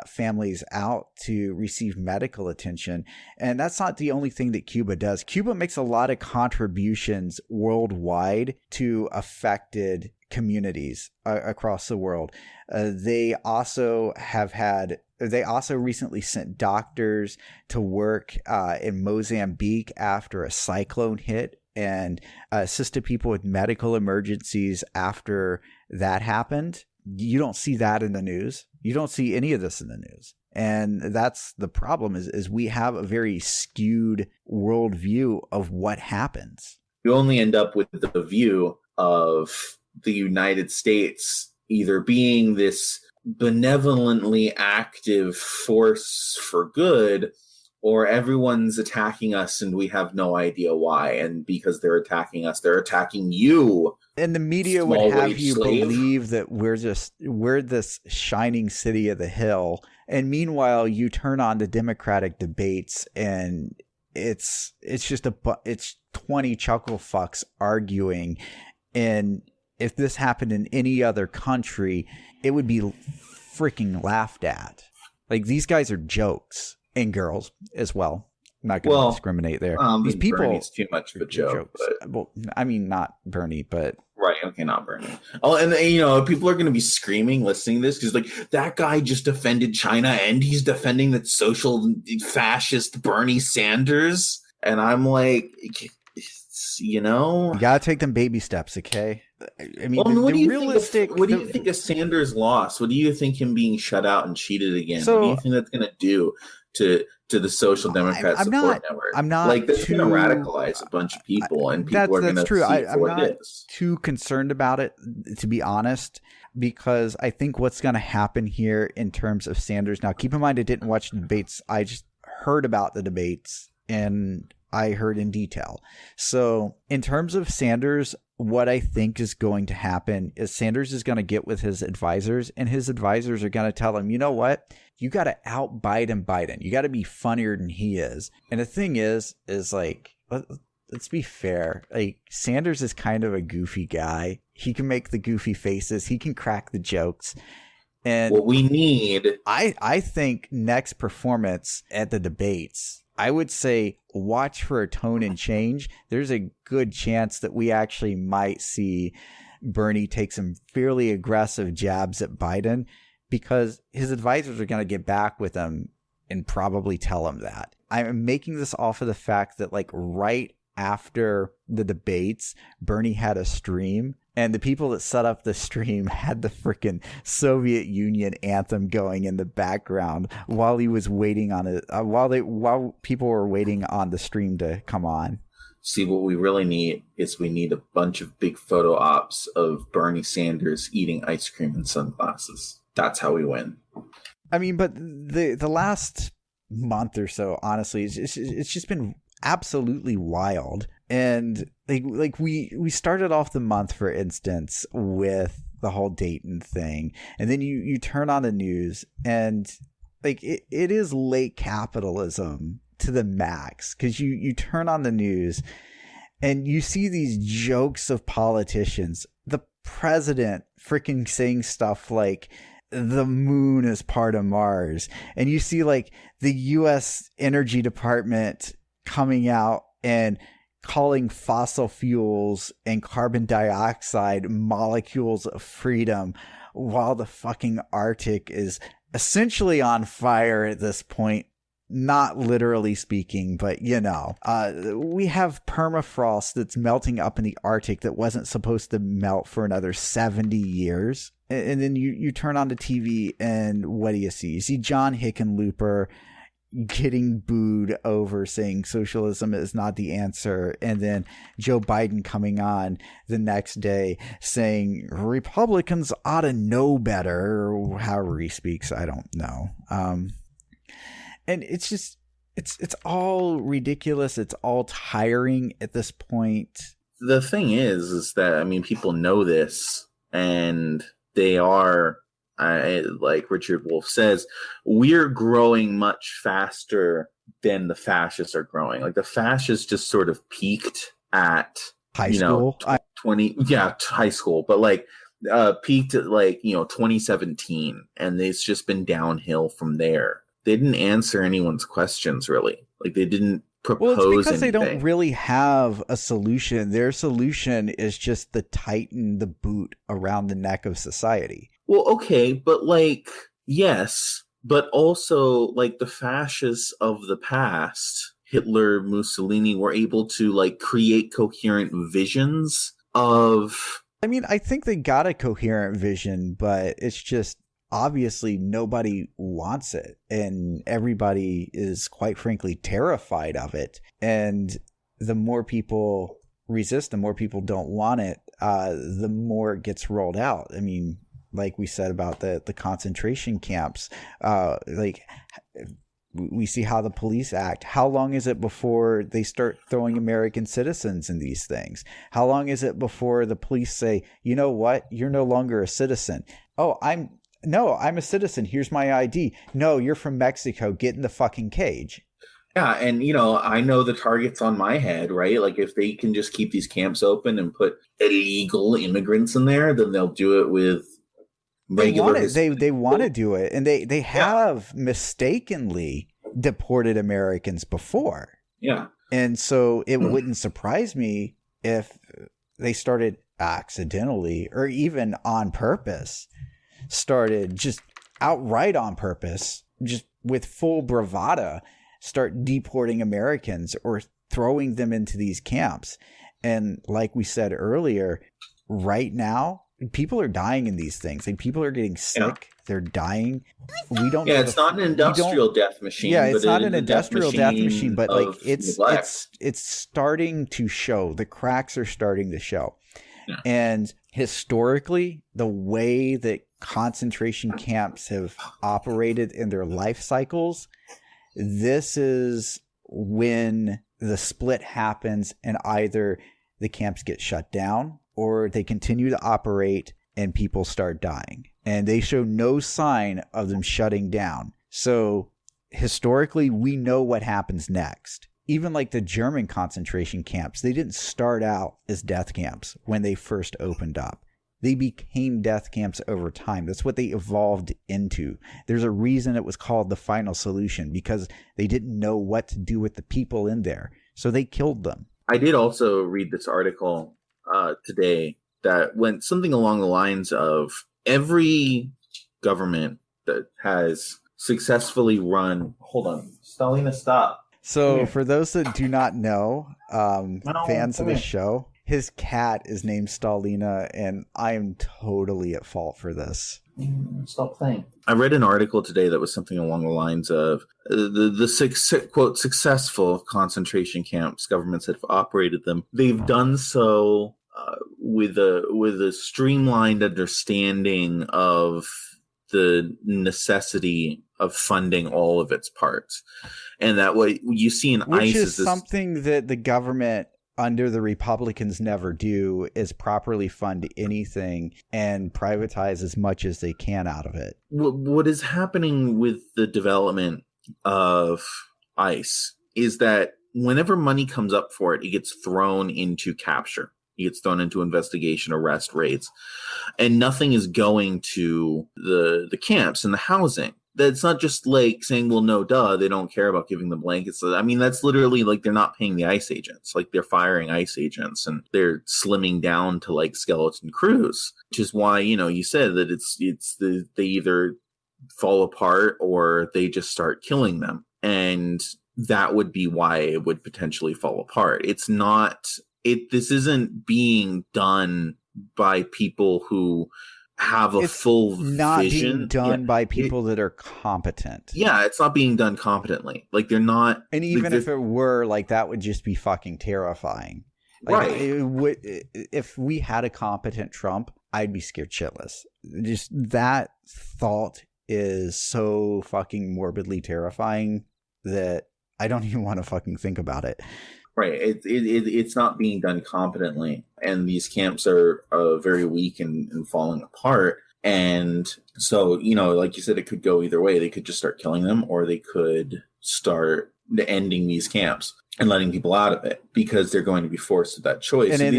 families out to receive medical attention. And that's not the only thing that Cuba does. Cuba makes a lot of contributions worldwide to affected communities across the world. They also recently sent doctors to work in Mozambique after a cyclone hit, and assisted people with medical emergencies after that happened. You don't see that in the news. You don't see any of this in the news. And that's the problem is we have a very skewed worldview of what happens. You only end up with the view of the United States either being this benevolently active force for good, or everyone's attacking us and we have no idea why. And because they're attacking us, they're attacking you. And the media would have you believe that we're this shining city of the hill. And meanwhile, you turn on the Democratic debates and it's 20 chuckle fucks arguing. And if this happened in any other country, it would be freaking laughed at. Like, these guys are jokes. And girls as well. I'm not going to discriminate there. These people, Bernie's too much of a joke. But... Well, I mean, not Bernie, but right. Okay, not Bernie. Oh, and people are going to be screaming listening to this because like that guy just defended China and he's defending that social fascist Bernie Sanders, and I'm like, you gotta take them baby steps, okay? I mean, what do you think of Sanders' loss? What do you think him being shut out and cheated again? What do you think that's going to do to the Social Democrat support network? I'm not like that's going to radicalize a bunch of people, and people are going to see it for what it is. Too concerned about it, to be honest, because I think what's going to happen here in terms of Sanders. Now, keep in mind, I didn't watch the debates. I just heard about the debates, and I heard in detail. So in terms of Sanders, what I think is going to happen is Sanders is going to get with his advisors, and his advisors are going to tell him, you know what? You got to out Biden. You got to be funnier than he is. And the thing is like, let's be fair. Like, Sanders is kind of a goofy guy. He can make the goofy faces. He can crack the jokes. And what we need, I think next performance at the debates, I would say watch for a tone and change. There's a good chance that we actually might see Bernie take some fairly aggressive jabs at Biden. because his advisors are going to get back with him and probably tell him that. I'm making this off of the fact that, like, right after the debates, Bernie had a stream, and the people that set up the stream had the freaking Soviet Union anthem going in the background while he was waiting on it, while people were waiting on the stream to come on. See, what we really need is we need a bunch of big photo ops of Bernie Sanders eating ice cream in sunglasses. That's how we win. I mean, but the last month or so, honestly, it's just been absolutely wild. And like we started off the month, for instance, with the whole Dayton thing, and then you turn on the news, and like it is late capitalism to the max, because you turn on the news and you see these jokes of politicians, the president freaking saying stuff like the moon is part of Mars, and you see like the U.S. Energy Department coming out and calling fossil fuels and carbon dioxide molecules of freedom, while the fucking Arctic is essentially on fire at this point. Not literally speaking, but we have permafrost that's melting up in the Arctic that wasn't supposed to melt for another 70 years. And then you turn on the TV, and what do you see? You see John Hickenlooper getting booed over saying socialism is not the answer, and then Joe Biden coming on the next day saying Republicans ought to know better, or however he speaks. I don't know. And it's just, it's all ridiculous. It's all tiring at this point. The thing is that, I mean, people know this, and they are, like Richard Wolff says, we're growing much faster than the fascists are growing. Like, the fascists just sort of peaked at high school, 20, high school, but like peaked at 2017, and it's just been downhill from there. They didn't answer anyone's questions, really. Like, they didn't propose anything. Well, it's because they don't really have a solution. Their solution is just to tighten the boot around the neck of society. Well, okay, but yes, but also the fascists of the past, Hitler, Mussolini, were able to create coherent visions of... I mean, I think they got a coherent vision, but it's just... obviously nobody wants it, and everybody is quite frankly terrified of it. And the more people resist, the more people don't want it, the more it gets rolled out. I mean, like we said about the concentration camps, we see how the police act. How long is it before they start throwing American citizens in these things? How long is it before the police say, you know what, you're no longer a citizen? Oh, I'm a citizen. Here's my ID. No, you're from Mexico. Get in the fucking cage. Yeah, and I know the target's on my head, right? Like, if they can just keep these camps open and put illegal immigrants in there, then they'll do it with regular... They want to do it, and they have mistakenly deported Americans before. Yeah. And so it wouldn't surprise me if they started accidentally, or even on purpose, started just outright on purpose, just with full bravado, start deporting Americans or throwing them into these camps. And like we said earlier, right now, people are dying in these things. Like, people are getting sick. Yeah. They're dying. We don't. Yeah, it's not an industrial death machine. Yeah, it's not an industrial death machine, but it's starting to show. The cracks are starting to show. Yeah. And historically, the way that concentration camps have operated in their life cycles, this is when the split happens, and either the camps get shut down or they continue to operate and people start dying. And they show no sign of them shutting down. So historically, we know what happens next. Even like the German concentration camps, they didn't start out as death camps when they first opened up. They became death camps over time. That's what they evolved into. There's a reason it was called the final solution, because they didn't know what to do with the people in there. So they killed them. I did also read this article today that went something along the lines of every government that has successfully run. Hold on, Stalina, stop. So for those that do not know, No, fans of come the here. show, his cat is named Stalina, and I am totally at fault for this. Stop playing. I read an article today that was something along the lines of quote successful concentration camps. Governments that have operated them. They've done so with a streamlined understanding of the necessity of funding all of its parts, and that what you see in Which ICE is this, something that the government under the Republicans never do, is properly fund anything and privatize as much as they can out of it. what is happening with the development of ICE is that whenever money comes up for it, it gets thrown into capture. It gets thrown into investigation, arrest, raids, and nothing is going to the camps and the housing. That's not just like saying, well, no, duh, they don't care about giving them blankets. I mean, that's literally like they're not paying the ICE agents. Like they're firing ICE agents and they're slimming down to like skeleton crews, which is why, you said that they either fall apart or they just start killing them. And that would be why it would potentially fall apart. This isn't being done by people who have a full not vision. being done by people that are competent. Yeah, it's not being done competently. Like they're not. And even if it were, like, that would just be fucking terrifying. Like, right. If we had a competent Trump, I'd be scared shitless. Just that thought is so fucking morbidly terrifying that I don't even want to fucking think about it. Right. It's not being done competently. And these camps are very weak and falling apart. And so, like you said, it could go either way. They could just start killing them, or they could start ending these camps and letting people out of it, because they're going to be forced to that choice. And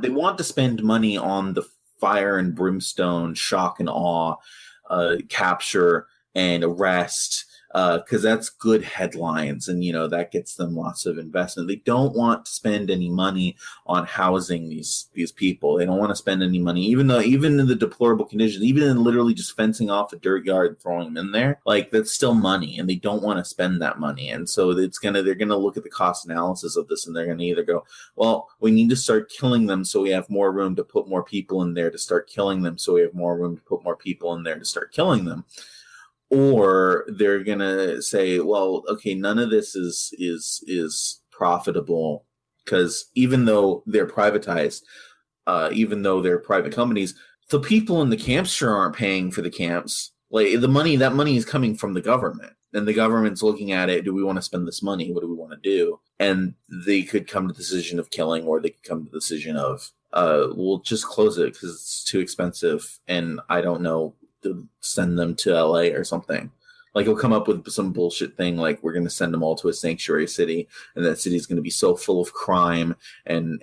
they want to spend money on the fire and brimstone, shock and awe, capture and arrest, because that's good headlines, and that gets them lots of investment. They don't want to spend any money on housing these people. They don't want to spend any money, even in the deplorable conditions, even in literally just fencing off a dirt yard and throwing them in there. Like, that's still money, and they don't want to spend that money. And so they're gonna look at the cost analysis of this, and they're gonna either go, well, we need to start killing them so we have more room to put more people in there to start killing them, so we have more room to put more people in there to start killing them. Or they're gonna say, well, okay, none of this is profitable, because even though they're privatized, even though they're private companies, the people in the camps sure aren't paying for the camps. Like, that money is coming from the government, and the government's looking at it. Do we want to spend this money? What do we want to do? And they could come to the decision of killing, or they could come to the decision of, we'll just close it because it's too expensive, and I don't know, to send them to LA or something. Like, he'll come up with some bullshit thing like, we're going to send them all to a sanctuary city, and that city is going to be so full of crime, and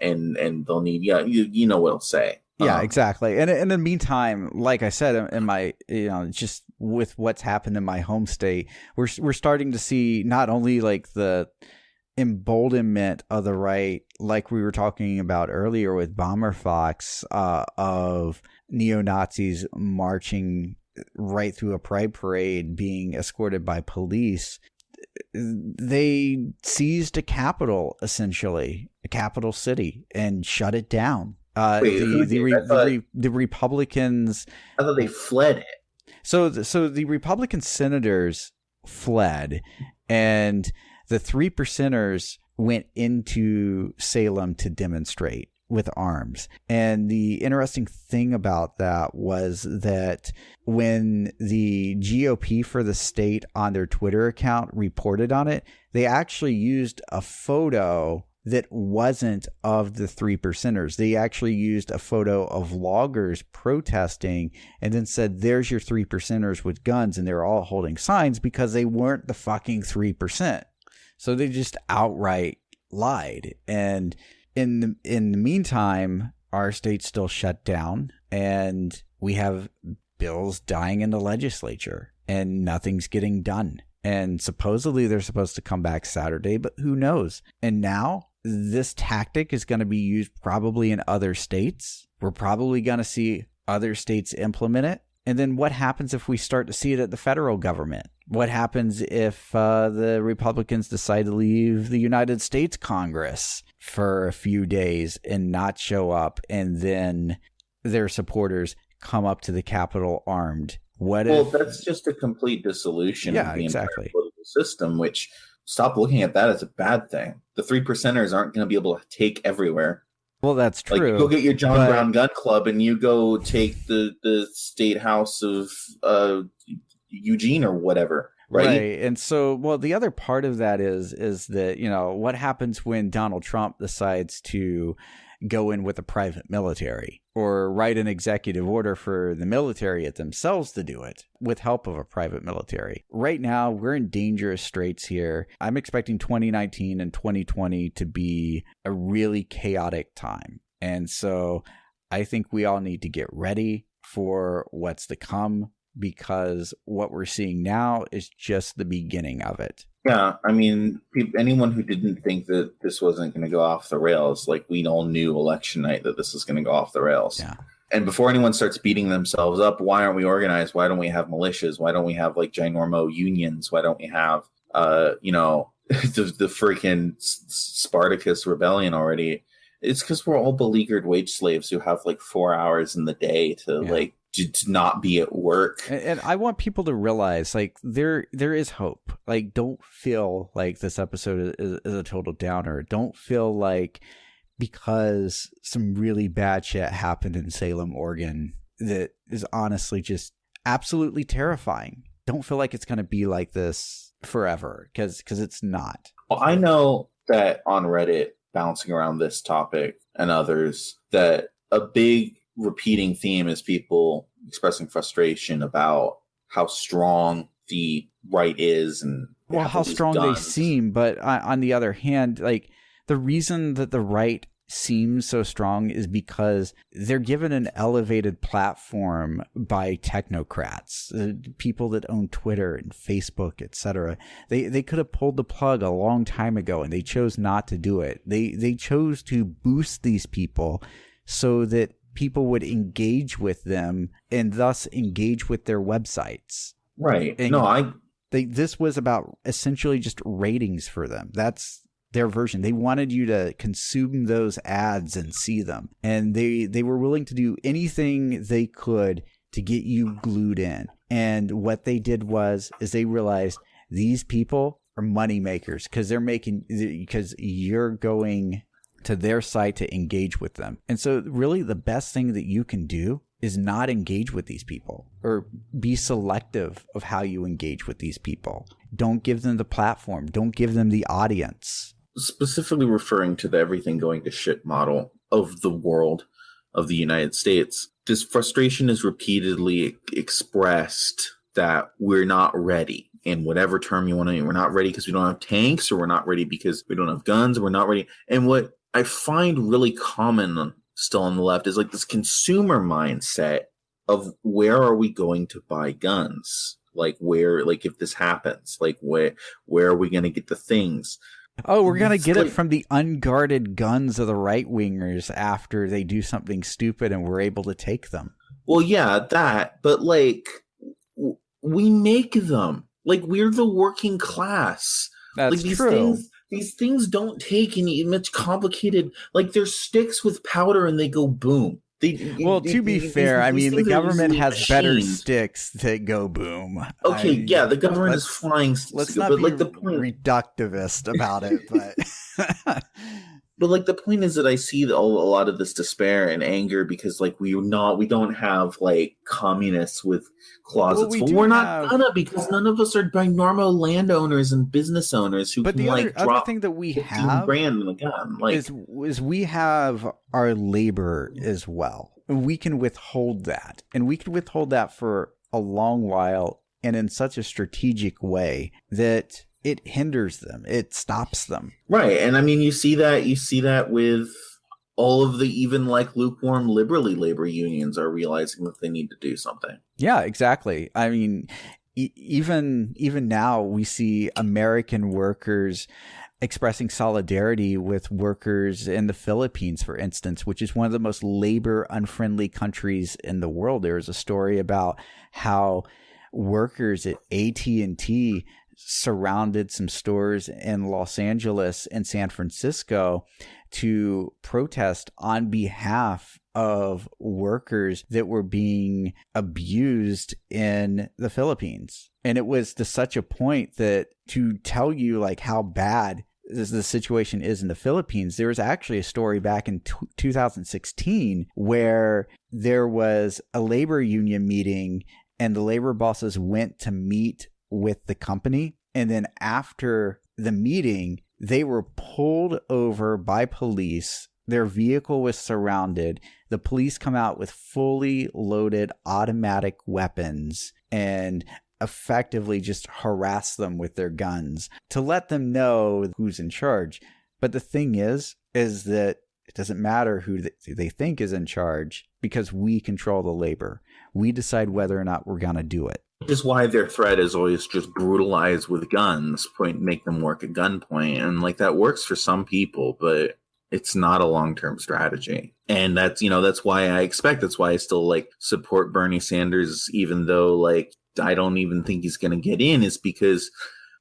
they'll need, you know what he'll say. Yeah, exactly. And in the meantime, like I said, in my, just with what's happened in my home state, we're starting to see not only like the emboldenment of the right, like we were talking about earlier with Bomber Fox, of neo-Nazis marching right through a pride parade, being escorted by police. They seized a capital, essentially, a capital city, and shut it down. The Republicans, I thought they fled it. So the Republican senators fled, and the 3%ers went into Salem to demonstrate with arms. And the interesting thing about that was that when the GOP for the state on their Twitter account reported on it, they actually used a photo that wasn't of the 3%ers. They actually used a photo of loggers protesting and then said, there's your 3%ers with guns, and they were all holding signs, because they weren't the fucking 3%. So they just outright lied. And in the meantime, our state's still shut down, and we have bills dying in the legislature, and nothing's getting done. And supposedly they're supposed to come back Saturday, but who knows? And now this tactic is going to be used probably in other states. We're probably going to see other states implement it. And then what happens if we start to see it at the federal government? What happens if the Republicans decide to leave the United States Congress for a few days and not show up, and then their supporters come up to the Capitol armed? Well, that's just a complete dissolution of the entire political system, which, stop looking at that as a bad thing. The 3%ers aren't going to be able to take everywhere. Well, that's true. Like, you go get your John Brown Gun Club and you go take the state house of Eugene or whatever, right? And so, well, the other part of that is that, what happens when Donald Trump decides to go in with a private military or write an executive order for the military themselves to do it with help of a private military? Right now, we're in dangerous straits here. I'm expecting 2019 and 2020 to be a really chaotic time. And so I think we all need to get ready for what's to come, because what we're seeing now is just the beginning of it. Yeah, I mean, anyone who didn't think that this wasn't going to go off the rails, like, we all knew election night that this was going to go off the rails. Yeah. And before anyone starts beating themselves up, why aren't we organized? Why don't we have militias? Why don't we have, like, ginormo unions? Why don't we have, the freaking Spartacast rebellion already? It's because we're all beleaguered wage slaves who have, like, 4 hours in the day to not be at work. And I want people to realize, like, there is hope. Like, don't feel like this episode is a total downer. Don't feel like because some really bad shit happened in Salem, Oregon, that is honestly just absolutely terrifying. Don't feel like it's going to be like this forever, because it's not. Well, I know that on Reddit, bouncing around this topic and others, that a big repeating theme is people expressing frustration about how strong the right is and how strong they seem. But on the other hand, like, the reason that the right seems so strong is because they're given an elevated platform by technocrats, people that own Twitter and Facebook, etc. They could have pulled the plug a long time ago, and they chose not to do it. They chose to boost these people so that people would engage with them and thus engage with their websites. Right. And this was about essentially just ratings for them. That's their version. They wanted you to consume those ads and see them. And they were willing to do anything they could to get you glued in. And what they did is they realized these people are money makers because you're going to their site to engage with them. And so really the best thing that you can do is not engage with these people, or be selective of how you engage with these people. Don't give them the platform. Don't give them the audience. Specifically referring to the everything going to shit model of the world of the United States, this frustration is repeatedly expressed that we're not ready. In whatever term you want to, we're not ready because we don't have tanks, or we're not ready because we don't have guns, or we're not ready. And what I find really common still on the left is like this consumer mindset of where are we going to buy guns? Like, where, like, if this happens, like, where are we going to get the things? Oh, we're going to get it from the unguarded guns of the right-wingers after they do something stupid and we're able to take them. Well, yeah, that, but like, we make them. Like, we're the working class. That's like, true. These things don't take any much complicated. Like, they're sticks with powder and they go boom. To be fair, I mean, the government has better sticks that go boom. Okay, the government is flying sticks. Let's not be reductivist about it, but... But like the point is that I see a lot of this despair and anger because like we don't have like communists with closets. We're not gonna, because none of us are normal landowners and business owners who but can the other thing that we have grand in the gun. Like, is we have our labor as well. We can withhold that, and we can withhold that for a long while and in such a strategic way that it hinders them. It stops them. Right. And I mean, you see that with all of the even like lukewarm liberally labor unions are realizing that they need to do something. Yeah, exactly. I mean, even now we see American workers expressing solidarity with workers in the Philippines, for instance, which is one of the most labor unfriendly countries in the world. There was a story about how workers at AT&T surrounded some stores in Los Angeles and San Francisco to protest on behalf of workers that were being abused in the Philippines. And it was to such a point that, to tell you like how bad the situation is in the Philippines, there was actually a story back in 2016 where there was a labor union meeting and the labor bosses went to meet with the company. And then after the meeting, they were pulled over by police. Their vehicle was surrounded. The police come out with fully loaded automatic weapons and effectively just harass them with their guns to let them know who's in charge. But the thing is that it doesn't matter who they think is in charge, because we control the labor. We decide whether or not we're going to do it. Which is why their threat is always just brutalize with guns, make them work at gunpoint. And like that works for some people, but it's not a long-term strategy. And that's why that's why I still like support Bernie Sanders, even though like I don't even think he's going to get in, is because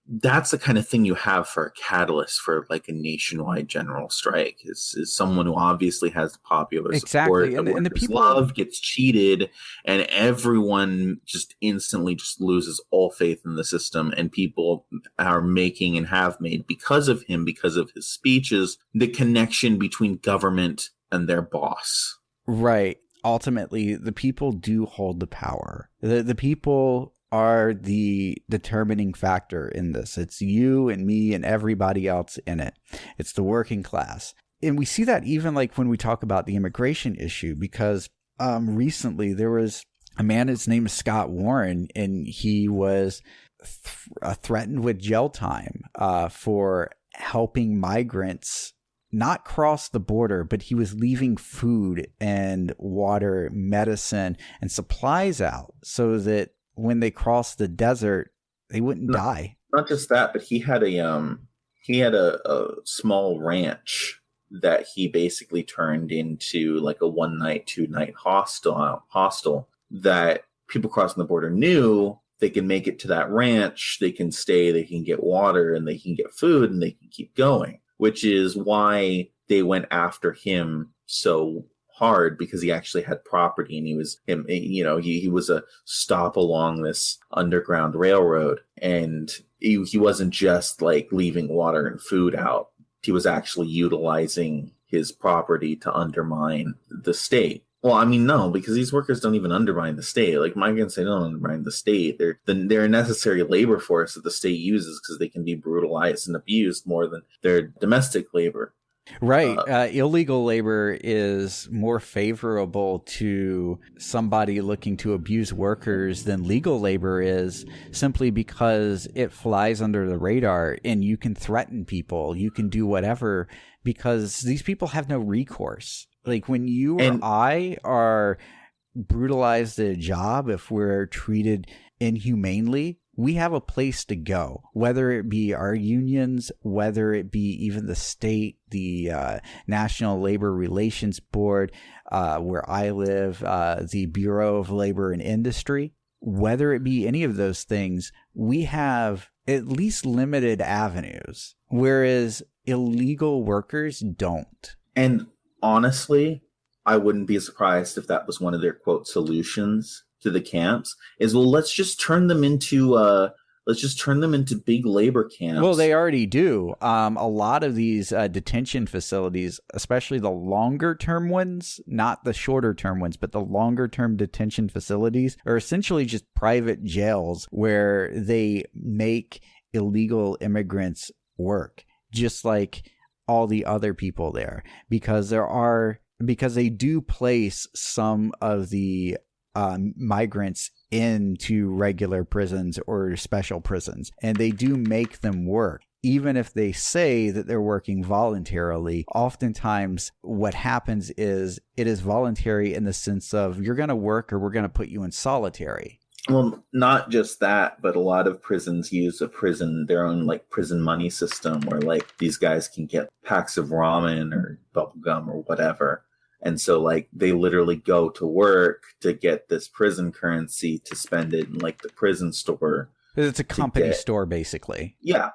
that's the kind of thing you have for a catalyst for like a nationwide general strike is someone who obviously has the popular support, and the people love, gets cheated, and everyone just instantly just loses all faith in the system, and people are making and have made, because of him, because of his speeches, the connection between government and their boss. Right. Ultimately, the people do hold the power. The people are the determining factor in this. It's you and me and everybody else in it. It's the working class. And we see that even like when we talk about the immigration issue, because recently there was a man, his name is Scott Warren, and he was threatened with jail time for helping migrants not cross the border, but he was leaving food and water, medicine, and supplies out so that when they crossed the desert, they wouldn't die. Not just that, but he had a small ranch that he basically turned into like a 1-night, 2-night hostel that people crossing the border knew they can make it to that ranch, they can stay, they can get water, and they can get food, and they can keep going. Which is why they went after him so hard, because he actually had property, and he was a stop along this underground railroad, and he wasn't just like leaving water and food out. He was actually utilizing his property to undermine the state. Well, I mean, no, because these workers don't even undermine the state. Like migrants, they don't undermine the state. They're a necessary labor force that the state uses because they can be brutalized and abused more than their domestic labor. Right. Illegal labor is more favorable to somebody looking to abuse workers than legal labor is, simply because it flies under the radar and you can threaten people. You can do whatever, because these people have no recourse. Like when you or I are brutalized at a job, if we're treated inhumanely, we have a place to go, whether it be our unions, whether it be even the state, the National Labor Relations Board, where I live, the Bureau of Labor and Industry, whether it be any of those things, we have at least limited avenues, whereas illegal workers don't. And honestly, I wouldn't be surprised if that was one of their quote solutions to the camps is, well, let's just turn them into big labor camps. Well, they already do. A lot of these detention facilities, especially the longer term ones, not the shorter term ones, but the longer term detention facilities are essentially just private jails where they make illegal immigrants work, just like all the other people there, because they do place some of the migrants into regular prisons or special prisons, and they do make them work. Even if they say that they're working voluntarily, oftentimes what happens is it is voluntary in the sense of you're going to work or we're going to put you in solitary. Well, not just that, but a lot of prisons use their own like prison money system where like these guys can get packs of ramen or bubble gum or whatever. And so like they literally go to work to get this prison currency to spend it in like the prison store. It's a company store, basically. Yeah.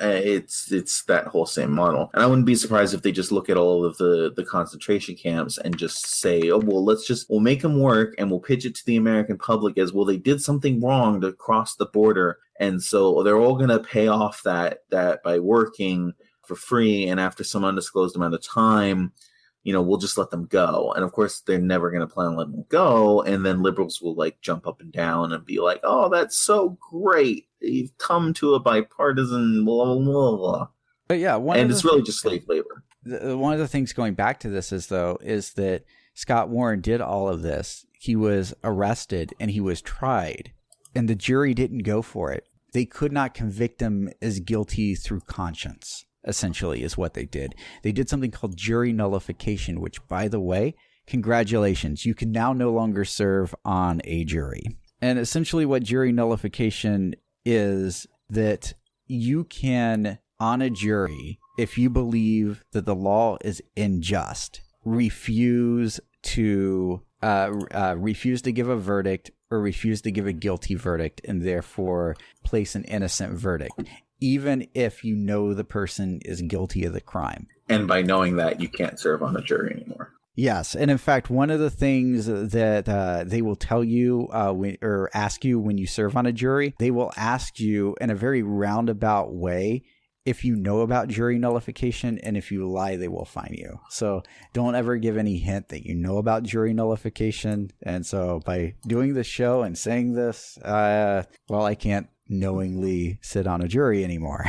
It's that whole same model. And I wouldn't be surprised if they just look at all of the concentration camps and just say, oh, well, we'll make them work and we'll pitch it to the American public as, well, they did something wrong to cross the border. And so they're all going to pay off that by working for free. And after some undisclosed amount of time, we'll just let them go. And of course, they're never going to plan on letting them go. And then liberals will like jump up and down and be like, oh, that's so great. You've come to a bipartisan blah, blah, blah, blah. But yeah, it's really just slave labor. One of the things going back to this is that Scott Warren did all of this. He was arrested and he was tried, and the jury didn't go for it. They could not convict him as guilty through conscience, essentially, is what they did. They did something called jury nullification, which, by the way, congratulations, you can now no longer serve on a jury. And essentially what jury nullification is that you can, on a jury, if you believe that the law is unjust, refuse to give a verdict or refuse to give a guilty verdict and therefore place an innocent verdict, even if you know the person is guilty of the crime. And by knowing that, you can't serve on a jury anymore. Yes. And in fact, one of the things that they will tell you or ask you when you serve on a jury, they will ask you in a very roundabout way if you know about jury nullification, and if you lie, they will fine you. So don't ever give any hint that you know about jury nullification. And so by doing this show and saying this, I can't knowingly sit on a jury anymore.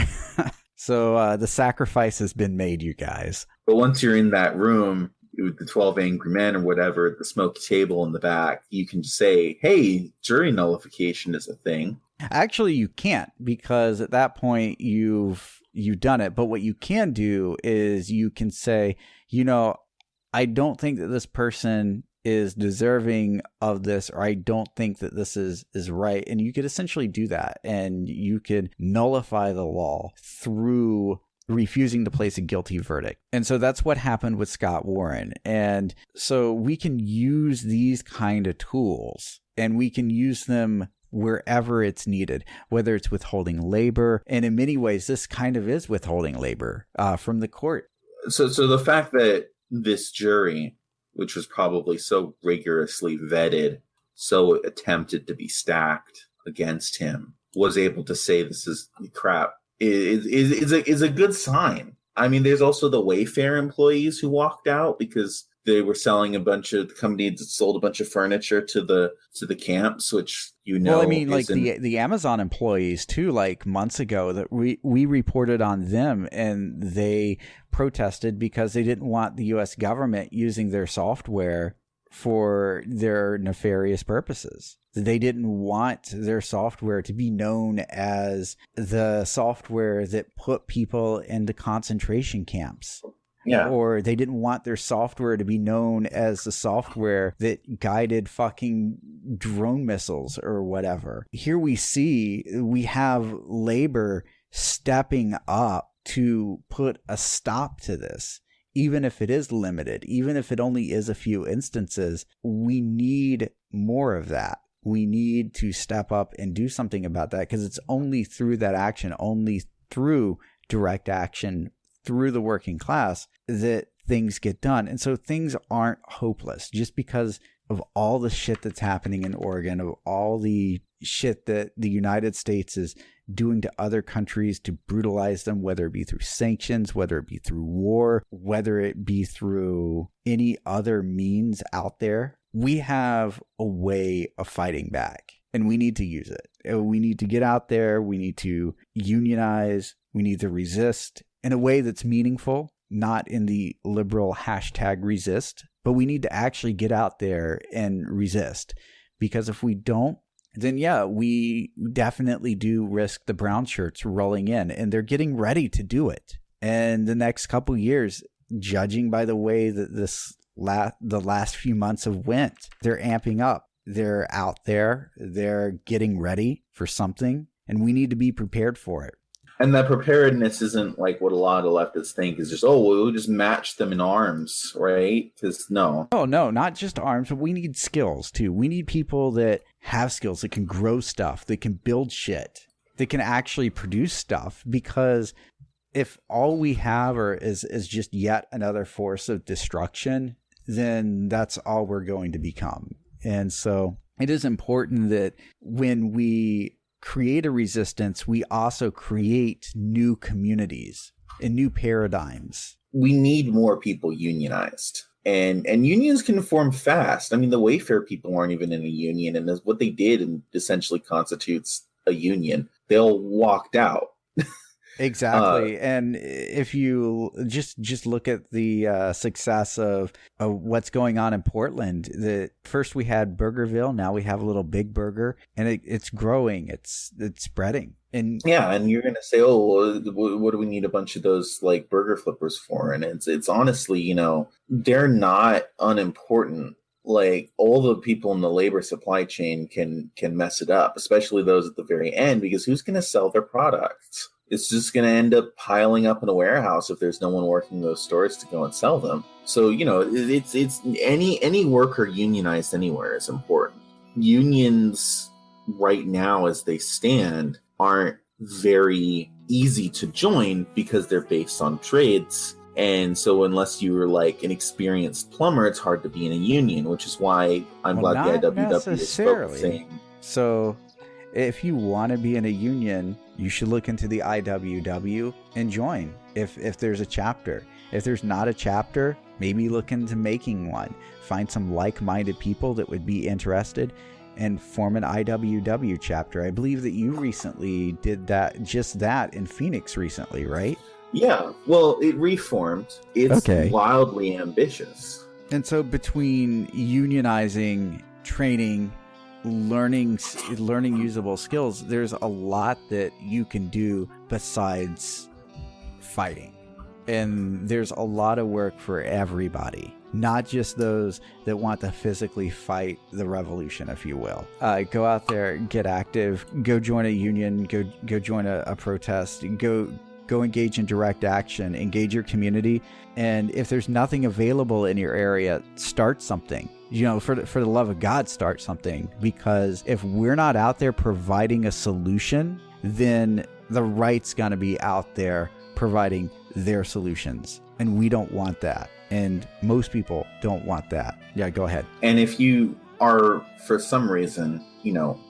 So the sacrifice has been made, you guys. But once you're in that room with the 12 angry men or whatever at the smoky table in the back, you can say, hey, jury nullification is a thing. Actually, you can't, because at that point you've done it. But what you can do is you can say, I don't think that this person is deserving of this, or I don't think that this is right. And you could essentially do that, and you could nullify the law through refusing to place a guilty verdict. And so that's what happened with Scott Warren. And so we can use these kind of tools, and we can use them wherever it's needed, whether it's withholding labor. And in many ways, this kind of is withholding labor from the court. So the fact that this jury, which was probably so rigorously vetted, so attempted to be stacked against him, was able to say this is crap, is a good sign. I mean, there's also the Wayfair employees who walked out because they were selling the company that sold a bunch of furniture to the camps, which Well, I mean, like the Amazon employees too. Like months ago, that we reported on them, and they protested because they didn't want the U.S. government using their software for their nefarious purposes. They didn't want their software to be known as the software that put people into concentration camps. Yeah. Or they didn't want their software to be known as the software that guided fucking drone missiles or whatever. Here we have labor stepping up to put a stop to this. Even if it is limited, even if it only is a few instances, we need more of that. We need to step up and do something about that, because it's only through that action, only through direct action, through the working class, that things get done. And so things aren't hopeless just because of all the shit that's happening in Oregon, of all the shit that the United States is doing to other countries to brutalize them, whether it be through sanctions, whether it be through war, whether it be through any other means out there. We have a way of fighting back, and we need to use it. We need to get out there. We need to unionize. We need to resist in a way that's meaningful, not in the liberal #resist, but we need to actually get out there and resist. Because if we don't, then yeah, we definitely do risk the brown shirts rolling in, and they're getting ready to do it. And the next couple years, judging by the way that the last few months have went, they're amping up. They're out there. They're getting ready for something, and we need to be prepared for it. And that preparedness isn't like what a lot of leftists think is just, we'll just match them in arms, right? Because no. Oh, no, not just arms, but we need skills too. We need people that have skills, that can grow stuff, that can build shit, that can actually produce stuff. Because if all we have is just yet another force of destruction, then that's all we're going to become. And so it is important that when we create a resistance, we also create new communities and new paradigms. We need more people unionized. And unions can form fast. I mean, the Wayfair people aren't even in a union, and what they did essentially constitutes a union. They all walked out. Exactly. And if you just look at the success of what's going on in Portland, first we had Burgerville, now we have a little Big Burger, and it's growing, it's spreading. And yeah, and you're going to say, what do we need a bunch of those like burger flippers for? And it's honestly, they're not unimportant. Like, all the people in the labor supply chain can mess it up, especially those at the very end, because who's going to sell their products? It's just going to end up piling up in a warehouse if there's no one working those stores to go and sell them. So, it's any worker unionized anywhere is important. Unions right now, as they stand, aren't very easy to join because they're based on trades. And so unless you're like an experienced plumber, it's hard to be in a union, which is why I'm glad the IWW is focusing. So if you want to be in a union, you should look into the IWW and join if there's a chapter. If there's not a chapter, maybe look into making one. Find some like-minded people that would be interested and form an IWW chapter. I believe that you recently did that in Phoenix recently, right? Yeah, well, it reformed. It's wildly ambitious. And so between unionizing, training, learning usable skills, there's a lot that you can do besides fighting. And there's a lot of work for everybody, not just those that want to physically fight the revolution, if you will. Go out there, get active, go join a union, go join a protest, go engage in direct action, engage your community. And if there's nothing available in your area, start something. For the love of God, start something. Because if we're not out there providing a solution, then the right's going to be out there providing their solutions. And we don't want that. And most people don't want that. Yeah, go ahead. And if you are, for some reason,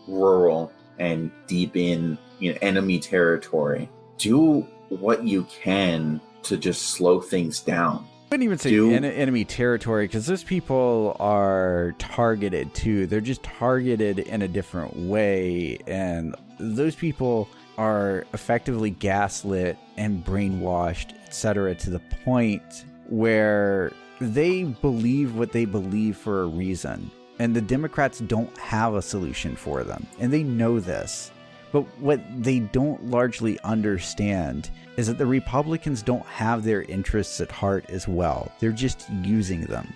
rural and deep in enemy territory, do what you can to just slow things down. I wouldn't even say enemy territory, because those people are targeted too. They're just targeted in a different way. And those people are effectively gaslit and brainwashed, etc., to the point where they believe what they believe for a reason. And the Democrats don't have a solution for them. And they know this. But what they don't largely understand is that the Republicans don't have their interests at heart as well. They're just using them.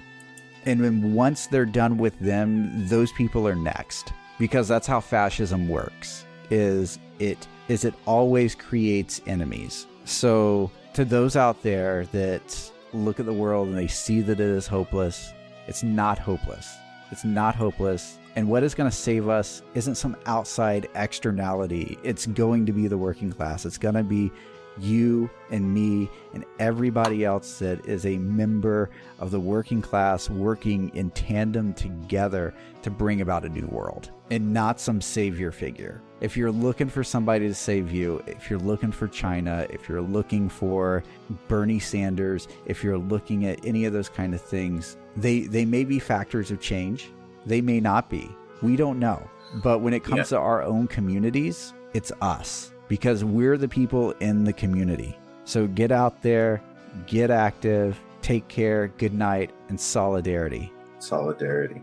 And when once they're done with them, those people are next. Because that's how fascism works, is it always creates enemies. So to those out there that look at the world and they see that it is hopeless, it's not hopeless. It's not hopeless. And what is going to save us isn't some outside externality. It's going to be the working class. It's going to be you and me and everybody else that is a member of the working class working in tandem together to bring about a new world, and not some savior figure. If you're looking for somebody to save you, if you're looking for China, if you're looking for Bernie Sanders, if you're looking at any of those kind of things, they may be factors of change. They may not be. We don't know. But when it comes to our own communities, it's us, because we're the people in the community. So get out there, get active, take care, good night, and solidarity. Solidarity.